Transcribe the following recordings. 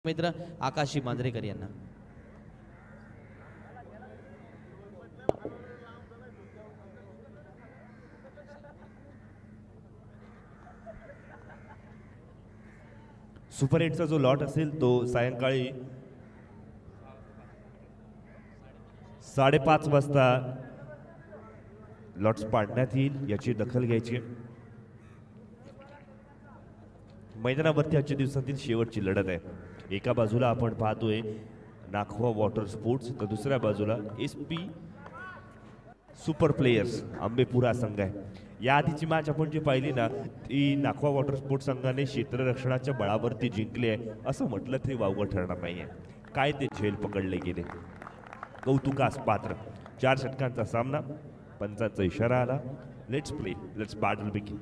मित्र आकाशी मांजरेकर यांना सुपर 8चा जो लॉट असेल तो सायंकाळी 5:30 वाजता लॉट्स पाडण्यात येईल, याची दखल घ्यायची आहे. मैदानावरती आजच्या दिवसातील शेवटची लढत आहे. एका बाजूला आपण पाहतोय नाखवा वॉटर स्पोर्ट्स, तर दुसऱ्या बाजूला SP सुपर प्लेयर्स आंबेपुरा संघ आहे. या आधीची मॅच आपण जी पाहिली ना, ती नाखवा वॉटर स्पोर्ट्स संघाने क्षेत्ररक्षणाच्या बळावरती जिंकली आहे असं म्हटलं तरी वावगं ठरणार नाहीये. काय ते झेल पकडले गेले, कौतुकास पात्र. 4 षटकांचा सामना, पंचांचा इशारा आला. Let's play, let's battle begin.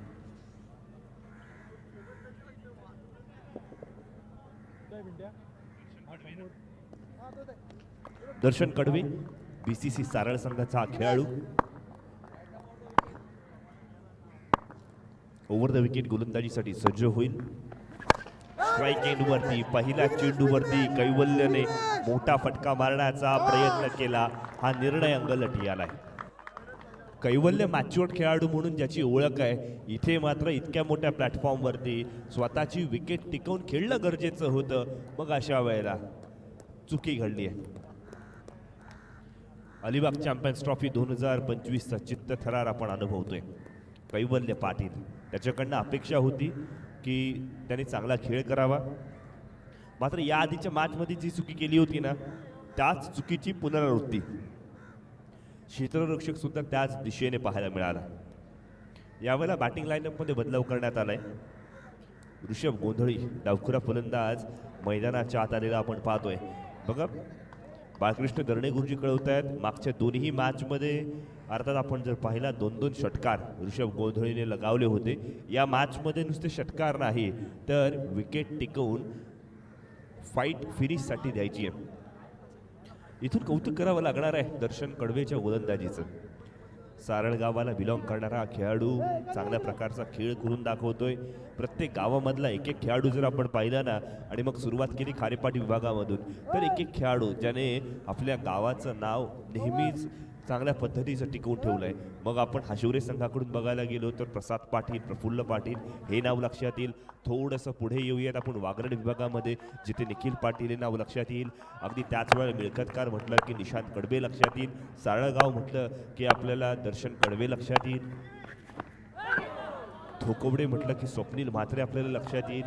Darshan Kadwe BCC सारळ संघाचा खेळाडू ओव्हर द विकेट गोलंदाजीसाठी सज्ज होईल. स्ट्राईक एंडवरती पहिल्या चेंडूवरती कैवल्यने मोठा फटका मारण्याचा प्रयत्न केला. हा निर्णय अंगलटी आलाय. कैवल्य मॅच्युअर्ड खेळाडू म्हणून ज्याची ओळख आहे, इथे मात्र इतक्या मोठ्या प्लॅटफॉर्मवरती स्वतःची विकेट टिकवून खेळणं गरजेचं होतं. मग अशा वेळेला चुकी घडली आहे. अलिबाग चॅम्पियन्स ट्रॉफी 2025चा चित्त थरार आपण अनुभवतोय. कैवल्य पाटील, त्याच्याकडनं अपेक्षा होती की त्याने चांगला खेळ करावा, मात्र या आधीच्या मॅचमध्ये जी चुकी केली होती ना, त्याच चुकीची पुनरावृत्ती क्षेत्ररक्षक सुद्धा त्याच दिशेने पाहायला मिळाला. यावेळेला बॅटिंग लाईनअपमध्ये बदलाव करण्यात आलाय. ऋषभ गोंधळी डावखुरा फलंदाज मैदानाच्या आत आलेला आपण पाहतोय. बघा, बाळकृष्ण दर्णे गुरुजी कळवत आहेत, मागच्या दोन्ही मॅचमध्ये अर्थात आपण जर पाहिला 2-2 षटकार ऋषभ गोंधळीने लगावले होते. या मॅचमध्ये नुसते षटकार नाही तर विकेट टिकवून फाईट फिनिशसाठी द्यायची आहे. इथून कौतुक करावं लागणार आहे दर्शन कडवेच्या गोलंदाजीचं. सारळ गावाला बिलॉंग करणारा खेळाडू चांगल्या प्रकारचा खेळ करून दाखवतोय. प्रत्येक गावामधला एक एक खेळाडू जर आपण पाहिला ना, आणि मग सुरुवात केली खारेपाटी विभागामधून, तर एक एक खेळाडू ज्याने आपल्या गावाचं नाव नेहमीच चांगल्या पद्धतीचं टिकवून ठेवलंय. मग आपण हाशिवरे संघाकडून बघायला गेलो तर प्रसाद पाटील, प्रफुल्ल पाटील हे नाव लक्षात येईल. थोडंसं पुढे येऊयात आपण वागरड विभागामध्ये, जिथे निखिल पाटील हे नाव लक्षात येईल. अगदी त्याच वेळेला मिळकतकार म्हटलं की निशांत कडवे लक्षात येईल. सारळगाव म्हटलं की आपल्याला दर्शन कडवे लक्षात येईल. थोकवडे म्हटलं की स्वप्नील म्हात्रे आपल्याला लक्षात येईल.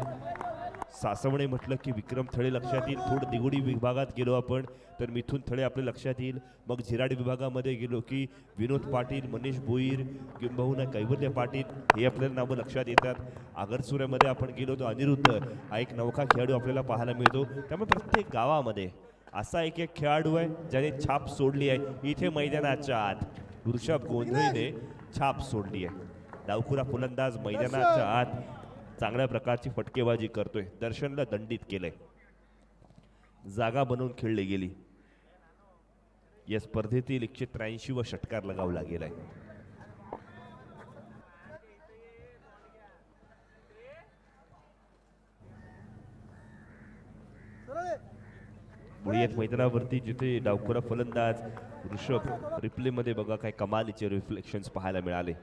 सासवणे म्हटलं की विक्रम थळे लक्षात येईल. थोडं दिगोडी विभागात गेलो आपण तर मिथून थळे आपल्या लक्षात येईल. मग झिराडी विभागामध्ये गेलो की विनोद पाटील, मनीष भोईर किंबहुना कैवल्य पाटील हे आपल्याला नावं लक्षात येतात. आगरसुऱ्यामध्ये आपण गेलो तर अनिरुद्ध हा एक नवखा खेळाडू आपल्याला पाहायला मिळतो. त्यामुळे प्रत्येक गावामध्ये असा एक एक खेळाडू आहे ज्याने छाप सोडली आहे. इथे मैदानाच्या आत ऋषभ गोंधळीने छाप सोडली आहे. डावखुरा फलंदाज मैदानाच्या आत चांगल्या प्रकारची फटकेबाजी करतोय. दर्शनला दंडित केलंय. जागा बनवून खेळली गेली. या स्पर्धेतील 183वा षटकार लगावला गेलाय. बुडियत मैदानावरती जिथे डावखुरा फलंदाज ऋषभ, रिप्ले मध्ये बघा काय कमालीचे रिफ्लेक्शन्स पाहायला मिळाले.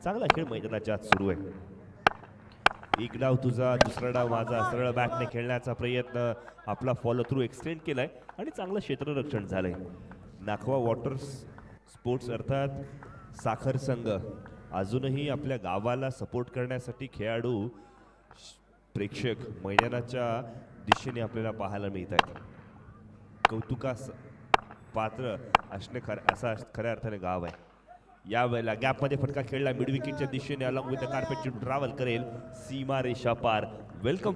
चांगला खेळ मैदानाच्या आत सुरू आहे. एक डाव तुझा, दुसरा डाव माझा, सरळ बॅटने खेळण्याचा प्रयत्न, आपला फॉलो थ्रू एक्सटेंड केलाय आणि चांगलं क्षेत्ररक्षण झालंय. नाखवा वॉटर स्पोर्ट्स अर्थात साखर संघ अजूनही आपल्या गावाला सपोर्ट करण्यासाठी खेळाडू, प्रेक्षक मैदानाच्या दिशेने आपल्याला पाहायला मिळत आहेत. कौतुकास पात्र असणे असा खऱ्या अर्थाने गाव आहे. यावेळेला गॅपमध्ये फटका खेळला मिड विकेटच्या दिशेने, along with the carpet travel करेल सीमा रेषा पार. वेलकम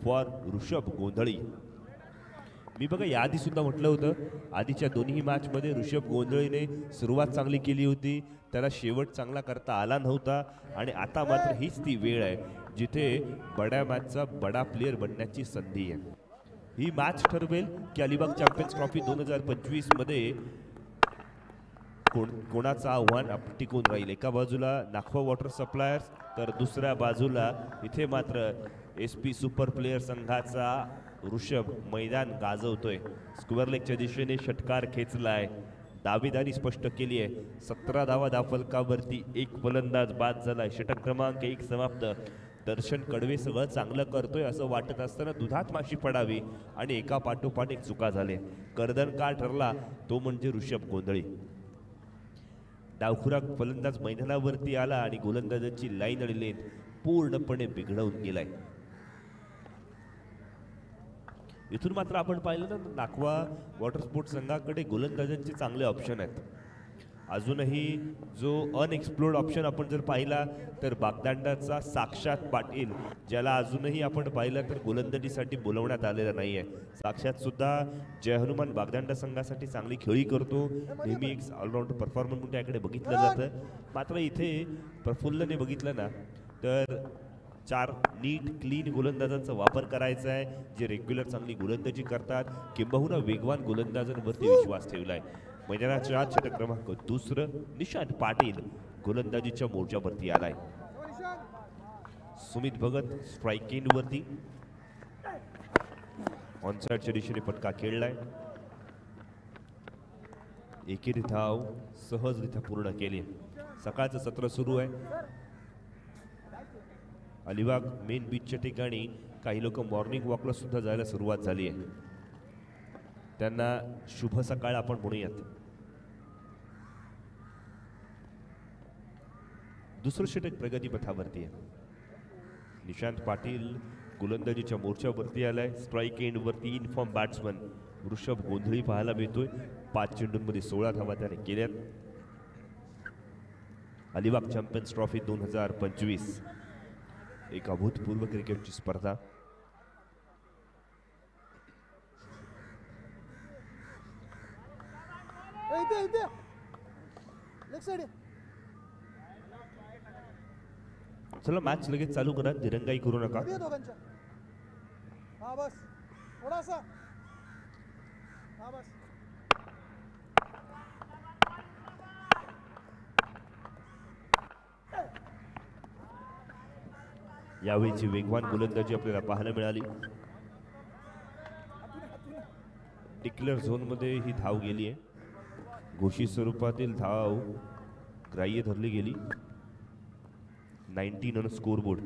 फॉर ऋषभ गोंधळी. मी बघा याआधी सुद्धा म्हटलं होतं, आधीच्या दोन्ही मॅचमध्ये ऋषभ गोंधळीने सुरुवात चांगली केली होती, त्याला शेवट चांगला करता आला नव्हता. आणि आता मात्र हीच ती वेळ आहे जिथे बड्या मॅचचा बडा प्लेअर बनण्याची संधी आहे. ही मॅच ठरवेल की अलिबाग चॅम्पियन्स ट्रॉफी 2025 मध्ये कोणाचं आव्हान टिकून राहील. एका बाजूला नाखवा वॉटर सप्लायर्स तर दुसऱ्या बाजूला इथे मात्र SP सुपर प्लेयर संघाचा ऋषभ मैदान गाजवतोय. स्क्वेअर लेगच्या दिशेने षटकार खेचलाय. दावेदारी स्पष्ट केली आहे. 17 धावा धावफलकावरती एक फलंदाज बाद झालाय. षटक क्रमांक 1 समाप्त. दर्शन कडवे सगळं चांगलं करतोय असं वाटत असताना दुधात माशी पडावी आणि एका पाठोपाठ एक चुका झाले. कर्दनकार ठरला तो म्हणजे ऋषभ गोंधळी. डावखुरा फलंदाज मैदानावरती आला आणि गोलंदाजाची लाईन आणि लेन पूर्णपणे बिघडवून गेलाय. इथून मात्र आपण पाहिलं ना, नाकवा वॉटर स्पोर्ट्स संघाकडे गोलंदाजांचे चांगले ऑप्शन आहेत. अजूनही जो अनएक्सप्लोर्ड ऑप्शन आपण जर पाहिला तर बागदांडाचा साक्षात पाटील, ज्याला अजूनही आपण पाहिलं तर गोलंदाजीसाठी बोलवण्यात आलेला नाही आहे. साक्षात सुद्धा जय हनुमान बागदांडा संघासाठी चांगली खेळी करतो. नेहमी एक ऑलराऊंड परफॉर्मन्स म्हणून त्याकडे बघितलं जातं. मात्र इथे प्रफुल्लने बघितलं ना तर 4 नीट क्लीन गोलंदाजांचा वापर करायचा आहे, जे रेग्युलर चांगली गोलंदाजी करतात, किंबहुना वेगवान गोलंदाजांवरती विश्वास ठेवलाय. मैदानाच्या षटक क्रमांक 2 निशांत पाटील गोलंदाजीच्या मोर्चावरती आलाय. सुमित भगत स्ट्राईक एंडवरती ऑनसाइडच्या दिशेने फटका खेळलाय. एकेरी धाव सहजरित्या पूर्ण केली. सकाळचं सत्र सुरू आहे. अलिबाग मेन बीचच्या ठिकाणी काही लोक मॉर्निंग वॉकला सुद्धा जायला सुरुवात झाली आहे. त्यांना शुभ सकाळ आपण म्हणूयात. दुसरं षटक प्रगती पथावरती आहे. निशांत पाटील गोलंदाजीच्या मोर्चावरती आलाय. स्ट्राईक एंडवरती इनफॉर्म बॅट्समन ऋषभ गोंधळी पाहायला मिळतोय. 5 चेंडूंमध्ये 16 धावा त्याने केल्यात. अलिबाग चॅम्पियन्स ट्रॉफी 2025 एक अभूतपूर्व क्रिकेटची स्पर्धा. चला मॅच लगेच चालू करा, दिरंगाई करू नका. यावेळीची वेगवान गोलंदाजी आपल्याला पाहायला मिळाली. डिक्लेअर झोनमध्ये ही धाव गेली आहे. घोषित स्वरूपातील धाव ग्राह्य धरली गेली. 19 ऑन स्कोरबोर्ड.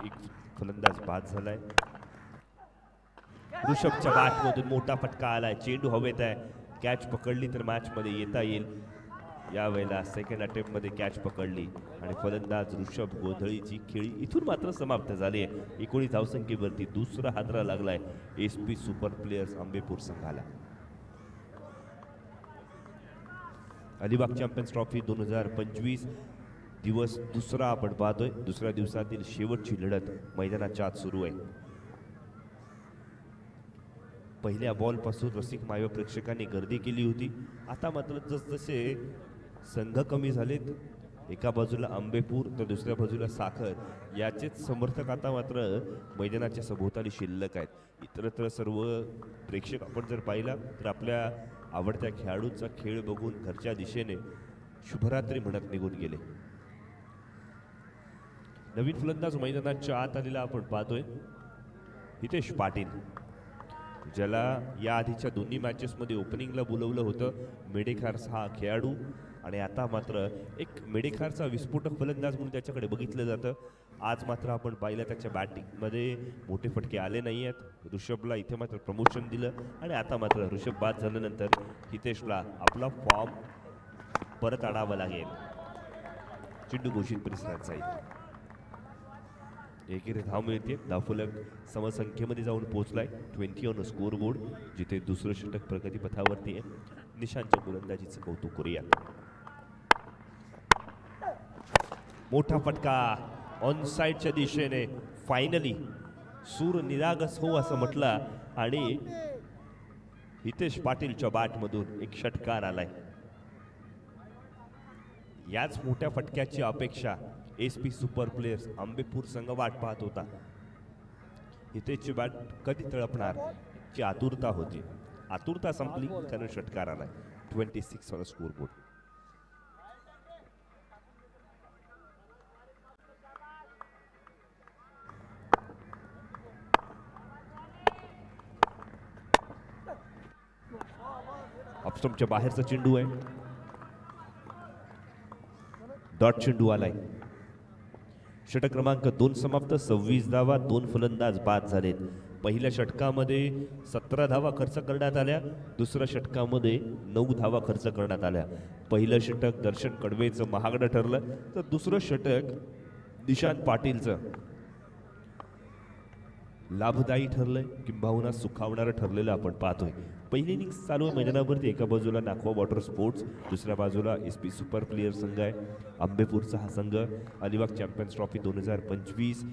एक फलंदाज बाद झालाय. ऋषभच्या बॅटमधून मोठा फटका आलाय. चेंडू हवेत आहे. कॅच पकडली तर मॅच मध्ये येता येईल. यावेळेला सेकंड अटेम्प्ट मध्ये कॅच पकडली आणि फलंदाज ऋषभ गोंधळीची खेळी इथून मात्र समाप्त झाली आहे. 19 धावसंख्येवरती दुसरा हादरा लागलाय एसपी सुपर प्लेयर्स आंबेपूर संघाला. अलिबाग चॅम्पियन्स ट्रॉफी 2025 दिवस दुसरा आपण पाहतोय. दुसऱ्या दिवसातील शेवटची लढत मैदानाच्या आत सुरू आहे. पहिल्या बॉल पासून रसिक मायवा प्रेक्षकांनी गर्दी केली होती. आता मात्र जसजसे संघ कमी झालेत, एका बाजूला आंबेपूर तर दुसऱ्या बाजूला साखर, याचेच समर्थक आता मात्र मैदानाच्या सभोवताली शिल्लक आहेत. इतरत्र सर्व प्रेक्षक आपण जर पाहिला तर आपल्या आवडत्या खेळाडूंचा खेळ बघून घरच्या दिशेने शुभरात्री म्हणत निघून गेले. नवीन फलंदाज मैदानाच्या आत आलेला आपण पाहतोय हितेश पाटील, ज्याला या आधीच्या दोन्ही मॅचेसमध्ये ओपनिंगला बोलवलं होतं. मेडेखार्स हा खेळाडू आणि आता मात्र एक मेडेखारचा विस्फोटक फलंदाज म्हणून त्याच्याकडे बघितलं जातं. आज मात्र आपण पाहिलं त्याच्या बॅटिंगमध्ये मोठे फटके आले नाही आहेत. ऋषभला इथे मात्र प्रमोशन दिलं आणि आता मात्र ऋषभ बाद झाल्यानंतर हितेशला आपला फॉर्म परत आणावा लागेल. चेंडू घोषित परिसरात जाईल. एकेरी धाव मिळते. धावफलक समसंख्येमध्ये जाऊन पोहोचलाय. 20 ऑन स्कोर बोर्ड, जिथे दुसरं षटक प्रगती पथावरती आहे. निशांच्या गोलंदाजीचं कौतुक करूया. मोठा फटका ऑन साइडच्या दिशेने. फायनली सूर निरागस हो असं म्हटलं आणि हितेश पाटीलच्या बॅटमधून एक षटकार आलाय. याच मोठ्या फटक्याची अपेक्षा एसपी सुपर प्लेयर्स आंबेपूर संघ वाट पाहत होता. हितेशची बॅट कधी तळपणार ची आतुरता होती. आतुरता संपली कारण षटकार आलाय. 26 ऑन स्कोर बोर्ड. ऑफ स्टंपच्या बाहेरचा चेंडू आहे. डॉट चेंडू आलाय. षटक क्रमांक 2 समाप्त. 26 धावा, 2 फलंदाज बाद झालेत. पहिल्या षटकामध्ये 17 धावा खर्च करण्यात आल्या. दुसऱ्या षटकामध्ये 9 धावा खर्च करण्यात आल्या. पहिलं षटक दर्शन कडवेचं महागडं ठरलं, तर दुसरं षटक निशांत पाटीलचं लाभदायी ठरलंय, किंबहुना सुखावणारं ठरलेलं आपण पाहतोय. पहिली इनिंग्स चालू आहे मैदानावरती. एका बाजूला नाखवा वॉटर स्पोर्ट्स, दुसऱ्या बाजूला SP सुपर प्लेयर संघ आहे. आंबेपूरचा हा संघ अलिबाग चॅम्पियन्स ट्रॉफी 2025.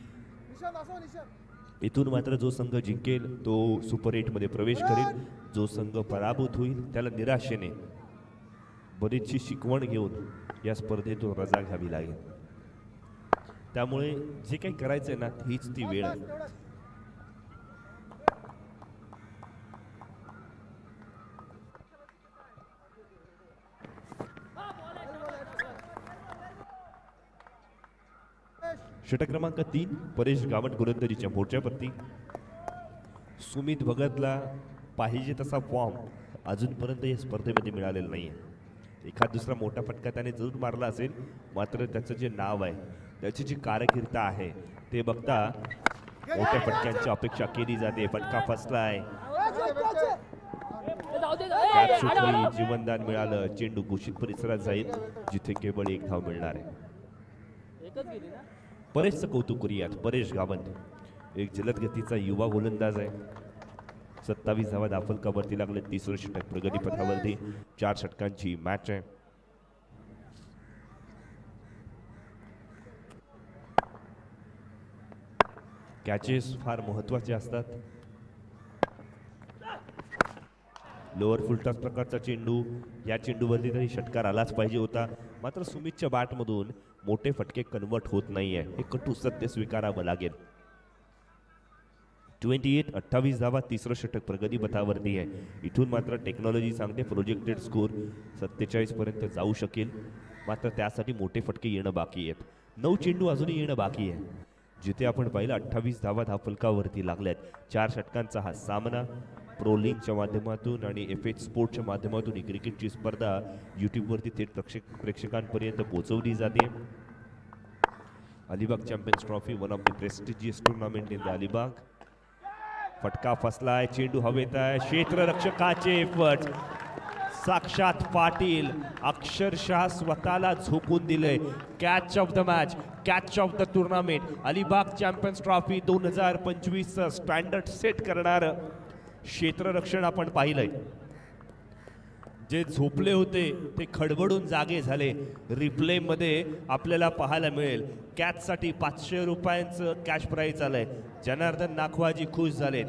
इथून मात्र जो संघ जिंकेल तो सुपर 8 मध्ये प्रवेश करेल. जो संघ पराभूत होईल त्याला निराशेने बरीचशी शिकवण घेऊन या स्पर्धेतून रजा घ्यावी लागेल. त्यामुळे जे काही करायचंय ना, हीच ती वेळ आहे. षटक क्रमांक 3 परेश गावट गोलंदाजीच्या मोर्चावरती. सुमित भगतला पाहिजे तसा फॉर्म अजूनपर्यंत या स्पर्धेमध्ये मिळालेला नाही आहे. एखाद दुसरा मोठा फटका त्याने जरूर मारला असेल, मात्र त्याचं जे नाव आहे, त्याची जी कारकीर्द आहे ते बघता मोठ्या फटक्यांची अपेक्षा केली जाते. फटका फसलाय, जीवनदान मिळालं. चेंडू घोषित परिसरात जाईल जिथे केवळ 1 धाव मिळणार आहे. परेशचं कौतुक करूयात. परेश गावंत एक जलद गतीचा युवा गोलंदाज आहे. 27 धावा दाफलकावरती लागले. तिसरं षटक प्रगतीपथावरती. 4 षटकांची मॅच आहे. कॅचेस फार महत्वाचे असतात. लोअर फुलटॉस प्रकारचा चेंडू, या चेंडूवरती तरी षटकार आलाच पाहिजे होता, मात्र सुमितच्या बॅटमधून मोठे फटके कन्वर्ट होत नाहीये. हे कटू सत्य स्वीकारावं लागेल. 28 धावा. तिसरं षटक प्रगतीपथावरती आहे. इथून मात्र टेक्नॉलॉजी सांगते प्रोजेक्टेड स्कोर 47 पर्यंत जाऊ शकेल, मात्र त्यासाठी मोठे फटके येणं बाकी आहेत. 9 चेंडू अजूनही येणं बाकी आहे. जिथे आपण पाहिलं 28 धावा धावफलकावरती लागल्यात. 4 षटकांचा हा सामना प्रो लीगच्या माध्यमातून आणि FH स्पोर्ट्सच्या माध्यमातून ही क्रिकेटची स्पर्धा यूट्यूबवरती थेट प्रेक्षकांपर्यंत पोहोचवली जाते. Alibag champions trophy, one of the prestigious tournament in the Alibag. फटका फसलाय, चेंडू हवेत आहे. क्षेत्ररक्षकाचे फट. साक्षात पाटील अक्षरशः स्वतःला झोकून दिले. Catch of the match, catch of the tournament. Alibag champions trophy 2025 standard set करणार क्षेत्ररक्षण आपण पाहिलंय. जे झोपले होते ते खडबडून जागे झाले. रिप्ले मध्ये आपल्याला पाहायला मिळेल. कॅचसाठी 500 रुपयांचं कॅश प्राइज आलंय. जनार्दन नाखवाजी खुश झालेत.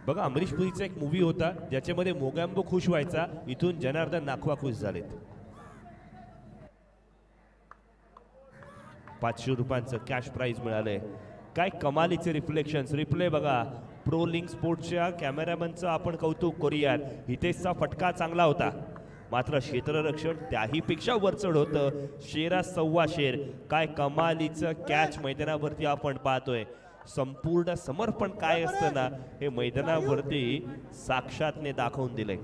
बघा, अमरीश पुरीचा एक मूवी होता ज्याच्यामध्ये मोगॅम्बो खुश व्हायचा, इथून जनार्दन नाखवा खुश झालेत. 500 रुपयांचं कॅश प्राइज मिळालंय. काय कमालीचे रिफ्लेक्शन्स. रिप्ले बघा. प्रो लीग स्पोर्ट्सच्या कॅमेरामॅनचं आपण कौतुक करूयात. हितेशचा फटका चांगला होता, मात्र क्षेत्ररक्षण त्याही पेक्षा वरचढ होतं. शेरा सव्वा शेर. काय कमालीचं कॅच मैदानावरती आपण पाहतोय. संपूर्ण समर्पण काय असतं ना, हे मैदानावरती साक्षातने दाखवून दिलंय.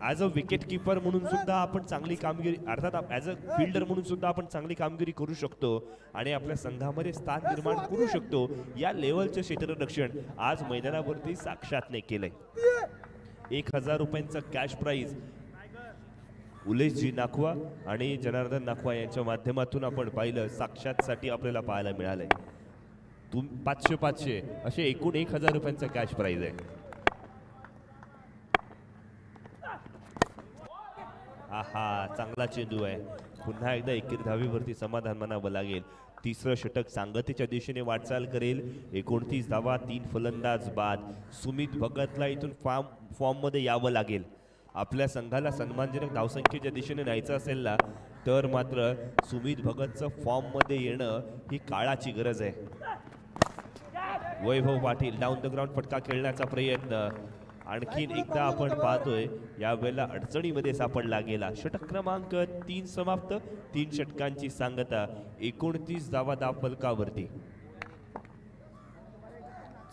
ॲज अ विकेट कीपर म्हणून सुद्धा आपण चांगली कामगिरी, अर्थात ॲज अ फिल्डर म्हणून सुद्धा आपण चांगली कामगिरी करू शकतो आणि आपल्या संघामध्ये स्थान निर्माण करू शकतो. या लेवलचं क्षेत्ररक्षण आज मैदानावरती साक्षातने केलंय. 1000 रुपयांचा कॅश प्राइज उलेशजी नाखवा आणि जनार्दन नाखवा यांच्या माध्यमातून आपण पाहिलं. साक्षातसाठी आपल्याला पाहायला मिळालंय. 500 असे एकूण 1000 रुपयांचा कॅश प्राइज आहे. आहा, चांगला चेंडू आहे. पुन्हा एकदा 21 धावीवरती समाधान मानावं लागेल. तिसरं षटक सांगतेच्या दिशेने वाटचाल करेल. 29 धावा, 3 फलंदाज बाद. सुमित भगतला इथून फॉर्ममध्ये यावं लागेल. आपल्या संघाला सन्मानजनक धावसंख्येच्या दिशेने न्यायचं असेल ना, तर मात्र सुमित भगतचं फॉर्ममध्ये येणं ही काळाची गरज आहे. वैभव पाटील डाऊन द ग्राउंड फटका खेळण्याचा प्रयत्न. आणखीन एकदा आपण पाहतोय यावेळेला अडचणीमध्ये सापडला गेला. षटक क्रमांक 3 समाप्त. 3 षटकांची सांगता. 29 धावा दाफलकावरती.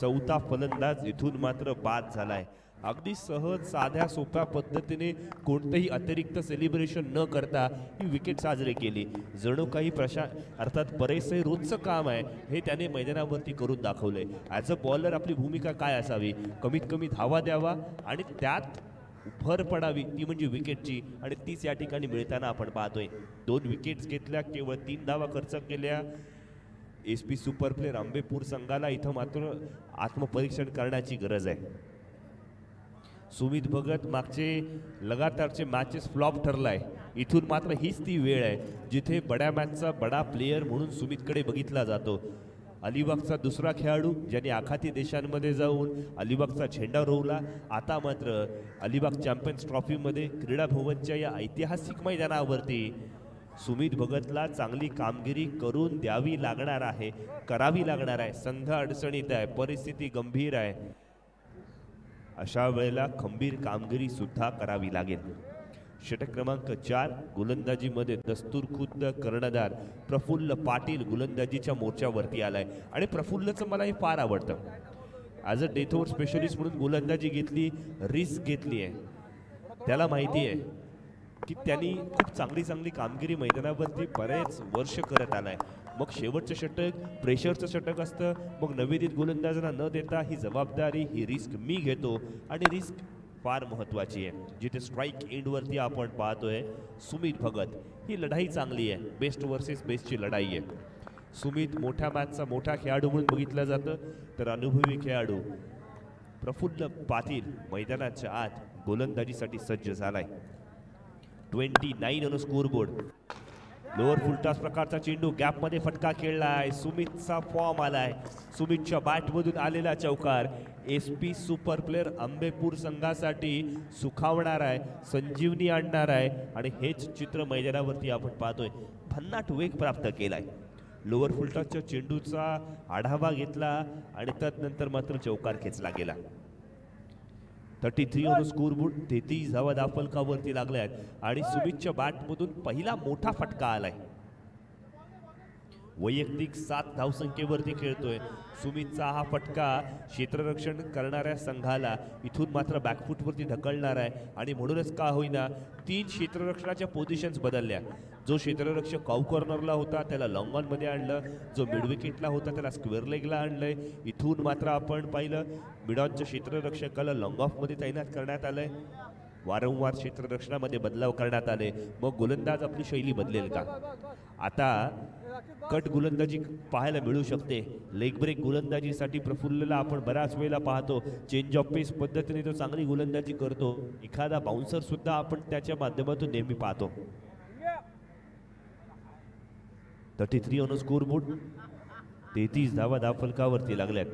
चौथा फलंदाज इथून मात्र बाद झालाय. अगदी सहज साध्या सोप्या पद्धतीने कोणतेही अतिरिक्त सेलिब्रेशन न करता ही विकेट साजरी केली. जणू काही अर्थात बरेचसे रोजचं काम आहे हे त्याने मैदानावरती करून दाखवले. ॲज अ बॉलर आपली भूमिका काय असावी, कमीत कमी धावा द्यावा आणि त्यात भर पडावी ती म्हणजे विकेटची, आणि तीच या ठिकाणी मिळताना आपण पाहतोय. 2 विकेट्स घेतल्या, केवळ 3 धावा खर्च केल्या. SP सुपर प्लेअर आंबेपूर संघाला इथं मात्र आत्मपरीक्षण करण्याची गरज आहे. सुमित भगत मागचे लगातारचे मॅचेस फ्लॉप ठरलाय. इथून मात्र हीच ती वेळ आहे जिथे बड्या मॅचचा बडा प्लेयर म्हणून सुमितकडे बघितला जातो. अलिबागचा दुसरा खेळाडू ज्याने आखाती देशांमध्ये जाऊन अलिबागचा झेंडा रोवला. आता मात्र अलिबाग चॅम्पियन्स ट्रॉफीमध्ये क्रीडा भवनच्या या ऐतिहासिक मैदानावरती सुमित भगतला चांगली कामगिरी करून द्यावी लागणार आहे, करावी लागणार आहे. संघ अडचणीत आहे, परिस्थिती गंभीर आहे. अशा वेळेला खंबीर कामगिरी सुद्धा करावी लागेल. षटक क्रमांक 4 गोलंदाजीमध्ये दस्तूर खुद्द कर्णधार प्रफुल्ल पाटील गोलंदाजीच्या मोर्चावरती आलाय आणि प्रफुल्लचं मला हे फार आवडतं. As a death over specialist म्हणून गोलंदाजी घेतली, रिस्क घेतली आहे. त्याला माहिती आहे की त्यांनी खूप चांगली कामगिरी मैदानावरती बरेच वर्ष करत आलाय. मग शेवटचं षटक प्रेशरचं षटक असतं, मग नवेदित गोलंदाजांना न देता ही जबाबदारी, ही रिस्क मी घेतो आणि रिस्क फार महत्त्वाची आहे. जिथे स्ट्राईक एंडवरती आपण पाहतोय सुमित भगत, ही लढाई चांगली आहे, बेस्ट वर्सेस बेस्टची लढाई आहे. सुमित मोठ्या मॅचचा मोठा खेळाडू म्हणून बघितलं जातं, तर अनुभवी खेळाडू प्रफुल्ल पाटील मैदानाच्या आत गोलंदाजीसाठी सज्ज झालाय. 29 ऑन स्कोरबोर्ड. लोअर फुलटॉस प्रकारचा चेंडू गॅपमध्ये फटका खेळलाय. सुमितचा फॉर्म आलाय. सुमितच्या बॅटमधून आलेला चौकार SP सुपर प्लेअर आंबेपूर संघासाठी सुखावणार आहे, संजीवनी आणणार आहे आणि हेच चित्र मैदानावरती आपण पाहतोय. भन्नाट वेग प्राप्त केलाय. लोअर फुलटॉसच्या चेंडूचा आढावा घेतला आणि त्यानंतर मात्र चौकार खेचला गेला. 33 ऑन स्कोरबोर्ड. 33 धावा धावफलकावरती लागल्या आहेत आणि सुमितच्या बॅटमधून पहिला मोठा फटका आलाय. वैयक्तिक 7 धावसंख्येवरती खेळतोय. सुमितचा हा फटका क्षेत्ररक्षण करणाऱ्या संघाला इथून मात्र बॅकफुटवरती ढकलणार आहे आणि म्हणूनच का होईना 3 क्षेत्ररक्षणाच्या पोझिशन्स बदलल्या. जो क्षेत्ररक्षक काऊ कॉर्नरला होता त्याला लॉंग ऑनमध्ये आणलं, जो मिड विकेटला होता त्याला स्क्वेअर लेगला आणलंय. इथून मात्र आपण पाहिलं मिड ऑनच्या क्षेत्ररक्षकाला लॉंग ऑफमध्ये तैनात करण्यात आलंय. वारंवार क्षेत्ररक्षणामध्ये बदलाव करण्यात आले. मग गोलंदाज आपली शैली बदलेल का? आता कट गोलंदाजी पाहायला मिळू शकते. लेग ब्रेक गोलंदाजीसाठी प्रफुल्लला आपण बऱ्याच वेळेला पाहतो, चेंज ऑफ पेस पद्धतीने तो चांगली गोलंदाजी करतो. एखादा बाउन्सर सुद्धा आपण त्याच्या माध्यमातून नेहमी पाहतो. 33 ऑन स्कोरबोर्ड. 33 धावा धावफलकावरती लागल्यात.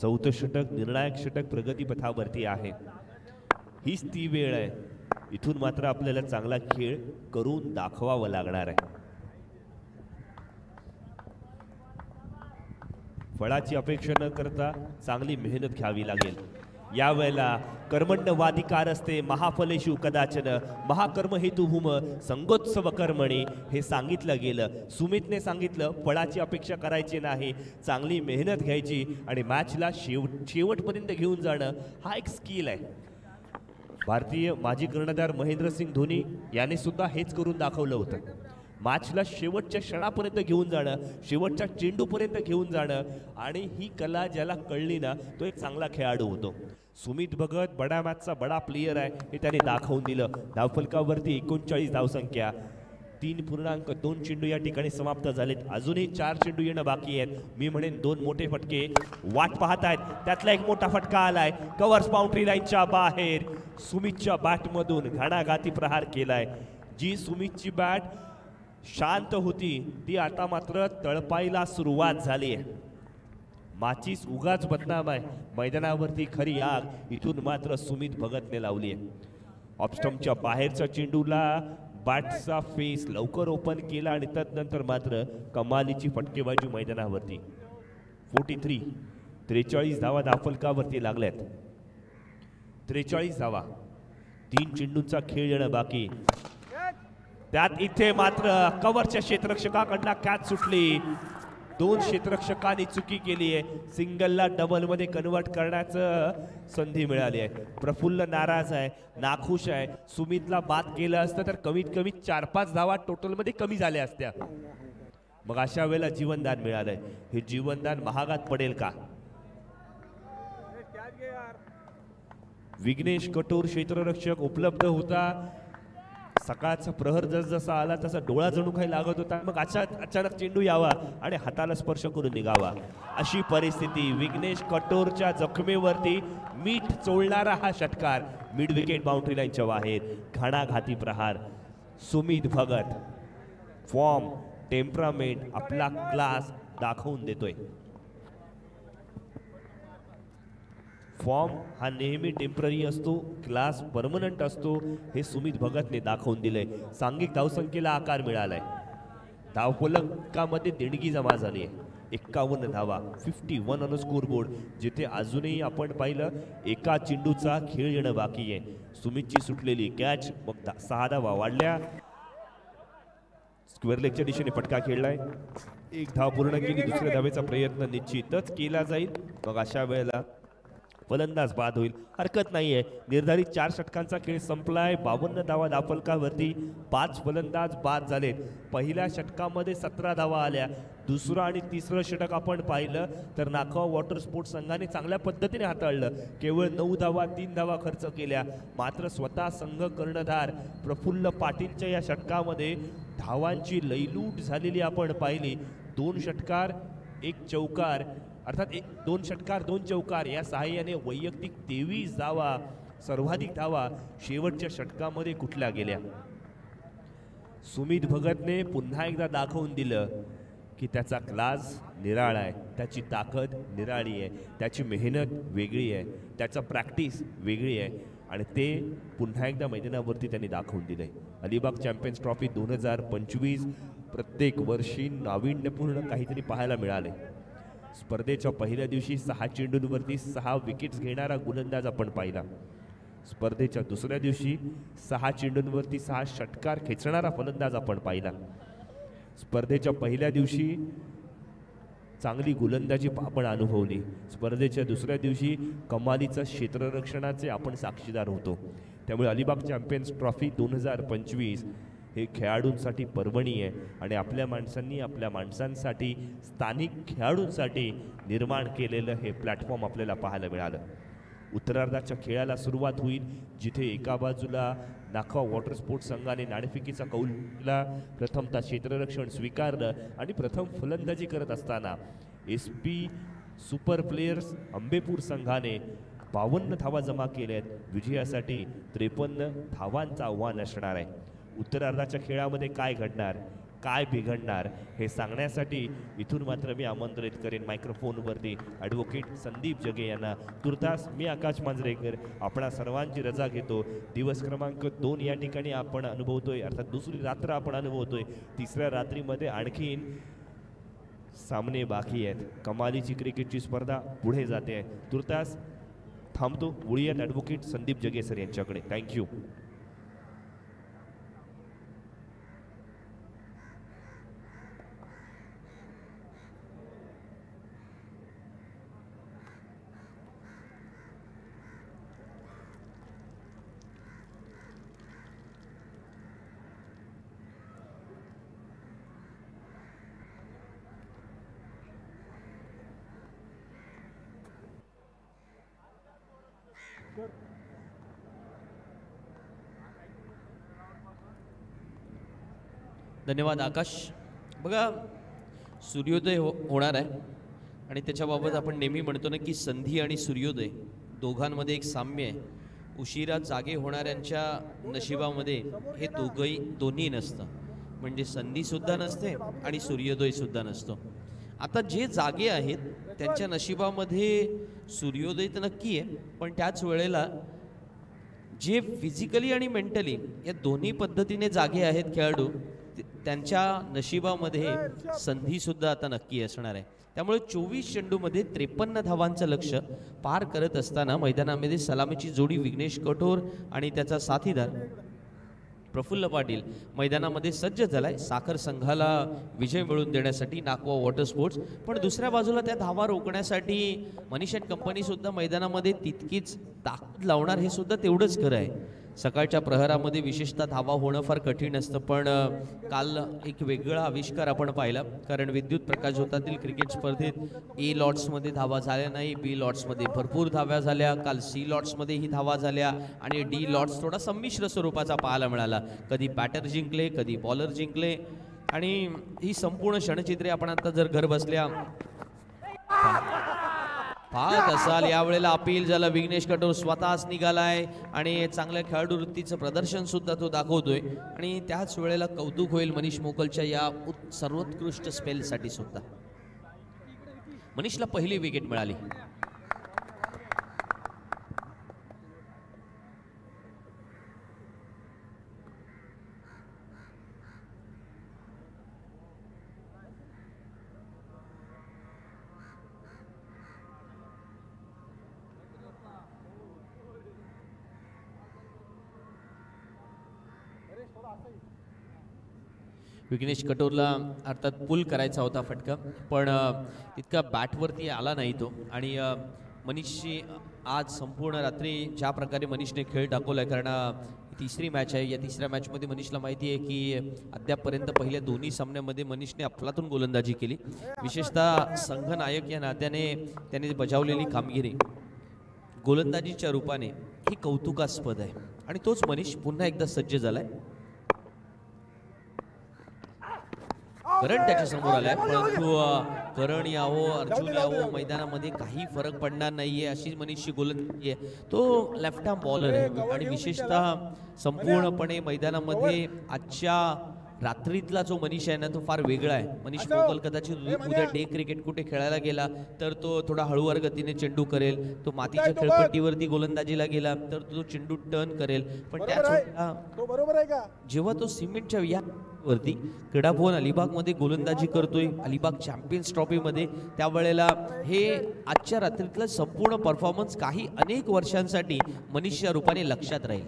चौथं षटक निर्णायक षटक प्रगतीपथावरती आहे. हीच ती वेळ आहे, इथून मात्र आपल्याला चांगला खेळ करून दाखवावा लागणार आहे. फळाची अपेक्षा न करता चांगली मेहनत घ्यावी लागेल. यावेळेला कर्मण्यवाधिकार असते महाफलेषु कदाचन महाकर्म हेतुभूम संगोत्सव कर्मणी हे सांगितलं गेलं. सुमितने सांगितलं फळाची अपेक्षा करायची नाही, चांगली मेहनत घ्यायची आणि मॅचला शेवटपर्यंत घेऊन जाणं हा एक स्किल आहे. भारतीय माजी कर्णधार महेंद्रसिंग धोनी याने सुद्धा हेच करून दाखवलं होतं. मॅचला शेवटच्या क्षणापर्यंत घेऊन जाणं, शेवटच्या चेंडूपर्यंत घेऊन जाणं आणि ही कला ज्याला कळली ना तो एक चांगला खेळाडू होतो. सुमित भगत बडा मॅचचा बडा प्लेयर आहे हे त्याने दाखवून दिलं. धावफलकावरती 39 धावसंख्या. 3.2 चेंडू या ठिकाणी समाप्त झालेत. अजूनही 4 चेंडू येणं बाकी आहेत. मी म्हणेन 2 मोठे फटके वाट पाहत आहेत. त्यातला एक मोठा फटका आलाय कव्हर्स बाउंड्री लाईनच्या बाहेर. सुमितच्या बॅटमधून घणाघाती प्रहार केलाय. जी सुमितची बॅट शांत होती ती आता मात्र तळपायला सुरुवात झाली आहे. माचीस उगाच बदनाम आहे, मैदानावरती खरी आग इथून मात्र सुमित भगतने लावली आहे. ऑफस्टंपच्या बाहेरच्या चेंडूला बॅटचा फेस लवकर ओपन केला आणि त्यानंतर मात्र कमालीची फटकेबाजी मैदानावरती. 43 धावा धावफलकावरती लागल्यात. 43 धावा. 3 चेंडूंचा खेळ येणं बाकी. त्यात इथे मात्र कव्हरच्या क्षेत्ररक्षकाकडनं कॅच सुटली. 2 क्षेत्ररक्षकांनी चुकी केली आहे. सिंगलला डबल मध्ये कन्वर्ट करण्याचं संधी मिळाली आहे. प्रफुल्ल नाराज आहे, नाखुश आहे. सुमितला बाद केलं असतं तर कमीत कमी 4-5 धावा टोटल मध्ये कमी झाल्या असत्या. मग अशा वेळेला जीवनदान मिळालंय. हे जीवनदान महागात पडेल का? विघ्नेश कटोर क्षेत्ररक्षक उपलब्ध होता. सकाळचा प्रहर जसा आला तसा डोळा जणू काही लागत होता. मग अचानक चेंडू यावा आणि हाताला स्पर्श करून निघावा अशी परिस्थिती. विघ्नेश कटोरच्या जखमेवरती मीठ चोळणारा हा षटकार मिड विकेट बाउंड्री लाईनच्या बाहेर. घणाघाती प्रहार. सुमित भगत फॉर्म, टेम्परामेंट, आपला क्लास दाखवून देतोय. फॉर्म हा नेहमी टेम्पररी असतो, क्लास परमनंट असतो. हे सुमित भगतने दाखवून दिलंय. सांघिक धावसंख्येला आकार मिळालाय. धावफलकामध्ये देणगी जमा झाली आहे. 51 धावा, 51 ऑन स्कोर बोर्ड. जिथे अजूनही आपण पाहिलं एका चेंडूचा खेळ येणं बाकी आहे. सुमितची सुटलेली कॅच, मग 6 धावा वाढल्या. स्क्वेअर लेगच्या दिशेने फटका खेळलाय. 1 धाव पूर्ण केली. दुसऱ्या धावेचा प्रयत्न निश्चितच केला जाईल. मग अशा वेळेला फलंदाज बाद होईल. हरकत नाहीये. निर्धारित 4 षटकांचा खेळ संपलाय. 52 धावा धावफलकावरती. 5 फलंदाज बाद झालेत. पहिल्या षटकामध्ये 17 धावा आल्या. दुसरं आणि तिसरं षटक आपण पाहिलं तर नागाव वॉटर स्पोर्ट्स संघाने चांगल्या पद्धतीने हाताळलं. केवळ 9 धावा 3 धावा खर्च केल्या. मात्र स्वतः संघ कर्णधार प्रफुल्ल पाटीलच्या या षटकामध्ये धावांची लयलूट झालेली आपण पाहिली. 2 षटकार 1 चौकार, अर्थात 2 षटकार 2 चौकार या सहाय्याने वैयक्तिक 23 धावा, सर्वाधिक धावा शेवटच्या षटकामध्ये कुठल्या गेल्या. सुमित भगतने पुन्हा एकदा दाखवून दिलं की त्याचा क्लास निराळा आहे, त्याची ताकद निराळी आहे, त्याची मेहनत वेगळी आहे, त्याचा प्रॅक्टिस वेगळी आहे आणि ते पुन्हा एकदा मैदानावरती त्यांनी दाखवून दिलंय. अलिबाग चॅम्पियन्स ट्रॉफी 2025 प्रत्येक वर्षी नाविन्यपूर्ण काहीतरी पाहायला मिळाले. स्पर्धेच्या पहिल्या दिवशी 6 चेंडूंवरती 6 विकेट्स घेणारा गोलंदाज आपण पाहिला. स्पर्धेच्या दुसऱ्या दिवशी 6 चेंडूंवरती 6 षटकार खेचणारा फलंदाज आपण पाहिला. स्पर्धेच्या पहिल्या दिवशी चांगली गोलंदाजी आपण अनुभवली. स्पर्धेच्या दुसऱ्या दिवशी कमालीचं क्षेत्ररक्षणाचे आपण साक्षीदार होतो. त्यामुळे अलिबाग चॅम्पियन्स ट्रॉफी 2025 हे खेळाडूंसाठी पर्वणी आहे आणि आपल्या माणसांनी आपल्या माणसांसाठी स्थानिक खेळाडूंसाठी निर्माण केलेलं हे प्लॅटफॉर्म आपल्याला पाहायला मिळालं. उत्तरार्धाच्या खेळाला सुरुवात होईल जिथे एका बाजूला नागाव वॉटर स्पोर्ट्स संघाने नाणेफेकीचा कौल केला. प्रथमतः क्षेत्ररक्षण स्वीकारलं आणि प्रथम फलंदाजी करत असताना SP सुपर प्लेयर्स अंबेपूर संघाने 52 धावा जमा केल्यात. विजयासाठी 53 धावांचं आव्हान असणार आहे. उत्तरार्धाच्या खेळामध्ये काय घडणार, काय बिघडणार हे सांगण्यासाठी इथून मात्र मी आमंत्रित करेन मायक्रोफोनवरती ॲडव्होकेट संदीप जगे यांना. तुर्तास मी आकाश मांजरेकर आपणा सर्वांची रजा घेतो. दिवस क्रमांक 2 या ठिकाणी आपण अनुभवतोय, अर्थात दुसरी रात्र आपण अनुभवतोय. तिसऱ्या रात्रीमध्ये आणखीन सामने बाकी आहेत. कमालीची क्रिकेटची स्पर्धा पुढे जाते. तुर्तास थांबतो. वळूयात ॲडव्होकेट संदीप जगे सर यांच्याकडे. थँक्यू. धन्यवाद आकाश. बघा सूर्योदय होणार आहे आणि त्याच्याबाबत आपण नेहमी म्हणतो ना की संधी आणि सूर्योदय दोघांमध्ये एक साम्य आहे. उशिरा जागे होणाऱ्यांच्या नशिबामध्ये हे दोन्ही नसतं. म्हणजे संधीसुद्धा नसते आणि सूर्योदयसुद्धा नसतो. आता जे जागे आहेत त्यांच्या नशिबामध्ये सूर्योदय तर नक्की आहे, पण त्याच वेळेला जे फिजिकली आणि मेंटली या दोन्ही पद्धतीने जागे आहेत खेळाडू त्यांच्या नशिबामध्ये संधीसुद्धा आता नक्की असणार आहे. त्यामुळे 24 चेंडूमध्ये 53 धावांचं लक्ष्य पार करत असताना मैदानामध्ये सलामीची जोडी विघ्नेश कठोर आणि त्याचा साथीदार प्रफुल्ल पाटील मैदानामध्ये सज्ज झालाय साखर संघाला विजय मिळवून देण्यासाठी नाकवा वॉटर स्पोर्ट्स. पण दुसऱ्या बाजूला त्या धावा रोखण्यासाठी मनीष अँड कंपनी सुद्धा मैदानामध्ये तितकीच ताकद लावणार हे सुद्धा तेवढंच खरं आहे. सकाळच्या प्रहरामध्ये विशेषतः धावा होणं फार कठीण असतं, पण काल एक वेगळा आविष्कार आपण पाहिला. कारण विद्युत प्रकाश झोतातील क्रिकेट स्पर्धेत ए लॉट्समध्ये धावा झाल्या नाही, बी लॉट्समध्ये भरपूर धाव्या झाल्या, काल सी लॉट्समध्येही धावा झाल्या आणि डी लॉट्स थोडा संमिश्र स्वरूपाचा पाहायला मिळाला. कधी बॅटर जिंकले, कधी बॉलर जिंकले आणि ही संपूर्ण क्षणचित्रे आपण आता जर घर बसल्या पाहत असाल. यावेळेला अपील झालं, विघ्नेश कटोर स्वतःच निघालाय आणि चांगल्या खेळाडू वृत्तीचं प्रदर्शन सुद्धा तो दाखवतोय आणि त्याच वेळेला कौतुक होईल मनीष मोकलच्या या सर्वोत्कृष्ट स्पेलसाठी सुद्धा. मनीषला पहिली विकेट मिळाली. विघ्नेश कटोरला अर्थात पुल करायचा होता फटका, पण इतका बॅटवरती आला नाही तो. आणि मनीषची आज संपूर्ण रात्री ज्या प्रकारे मनीषने खेळ दाखवला आहे, कारण तिसरी मॅच आहे, या तिसऱ्या मॅचमध्ये मनीषला माहिती आहे की अद्यापपर्यंत पहिल्या दोन्ही सामन्यामध्ये मनीषने अफलातून गोलंदाजी केली. विशेषतः संघनायक या नात्याने त्याने बजावलेली कामगिरी गोलंदाजीच्या रूपाने ही कौतुकास्पद आहे आणि तोच मनीष पुन्हा एकदा सज्ज झालाय. करण त्याच्या समोर आलाय, परंतु करण यावो अर्जुन यावो मैदानामध्ये काही फरक पडणार नाहीये अशी मनीषची गोलंदाजी आहे. तो लेफ्ट आर्म बॉलर आहे आणि विशेषतः संपूर्णपणे मैदानामध्ये आजच्या रात्रीतला जो मनीष आहे ना तो फार वेगळा आहे. मनीष मोगल कदाचित उद्या डे क्रिकेट कुठे खेळायला गेला तर तो थोडा हळूवार गतीने चेंडू करेल, तो मातीच्या खेळपट्टीवरती गोलंदाजीला गेला तर तो चेंडू टर्न करेल. पण त्याच वेळेला जेव्हा तो सिमेंटच्या या वरती क्रीडाभवन अलिबागमध्ये गोलंदाजी करतोय, अलिबाग चॅम्पियन्स ट्रॉफीमध्ये, त्यावेळेला हे आजच्या रात्रीतलं संपूर्ण परफॉर्मन्स काही अनेक वर्षांसाठी मनीषच्या रूपाने लक्षात राहील.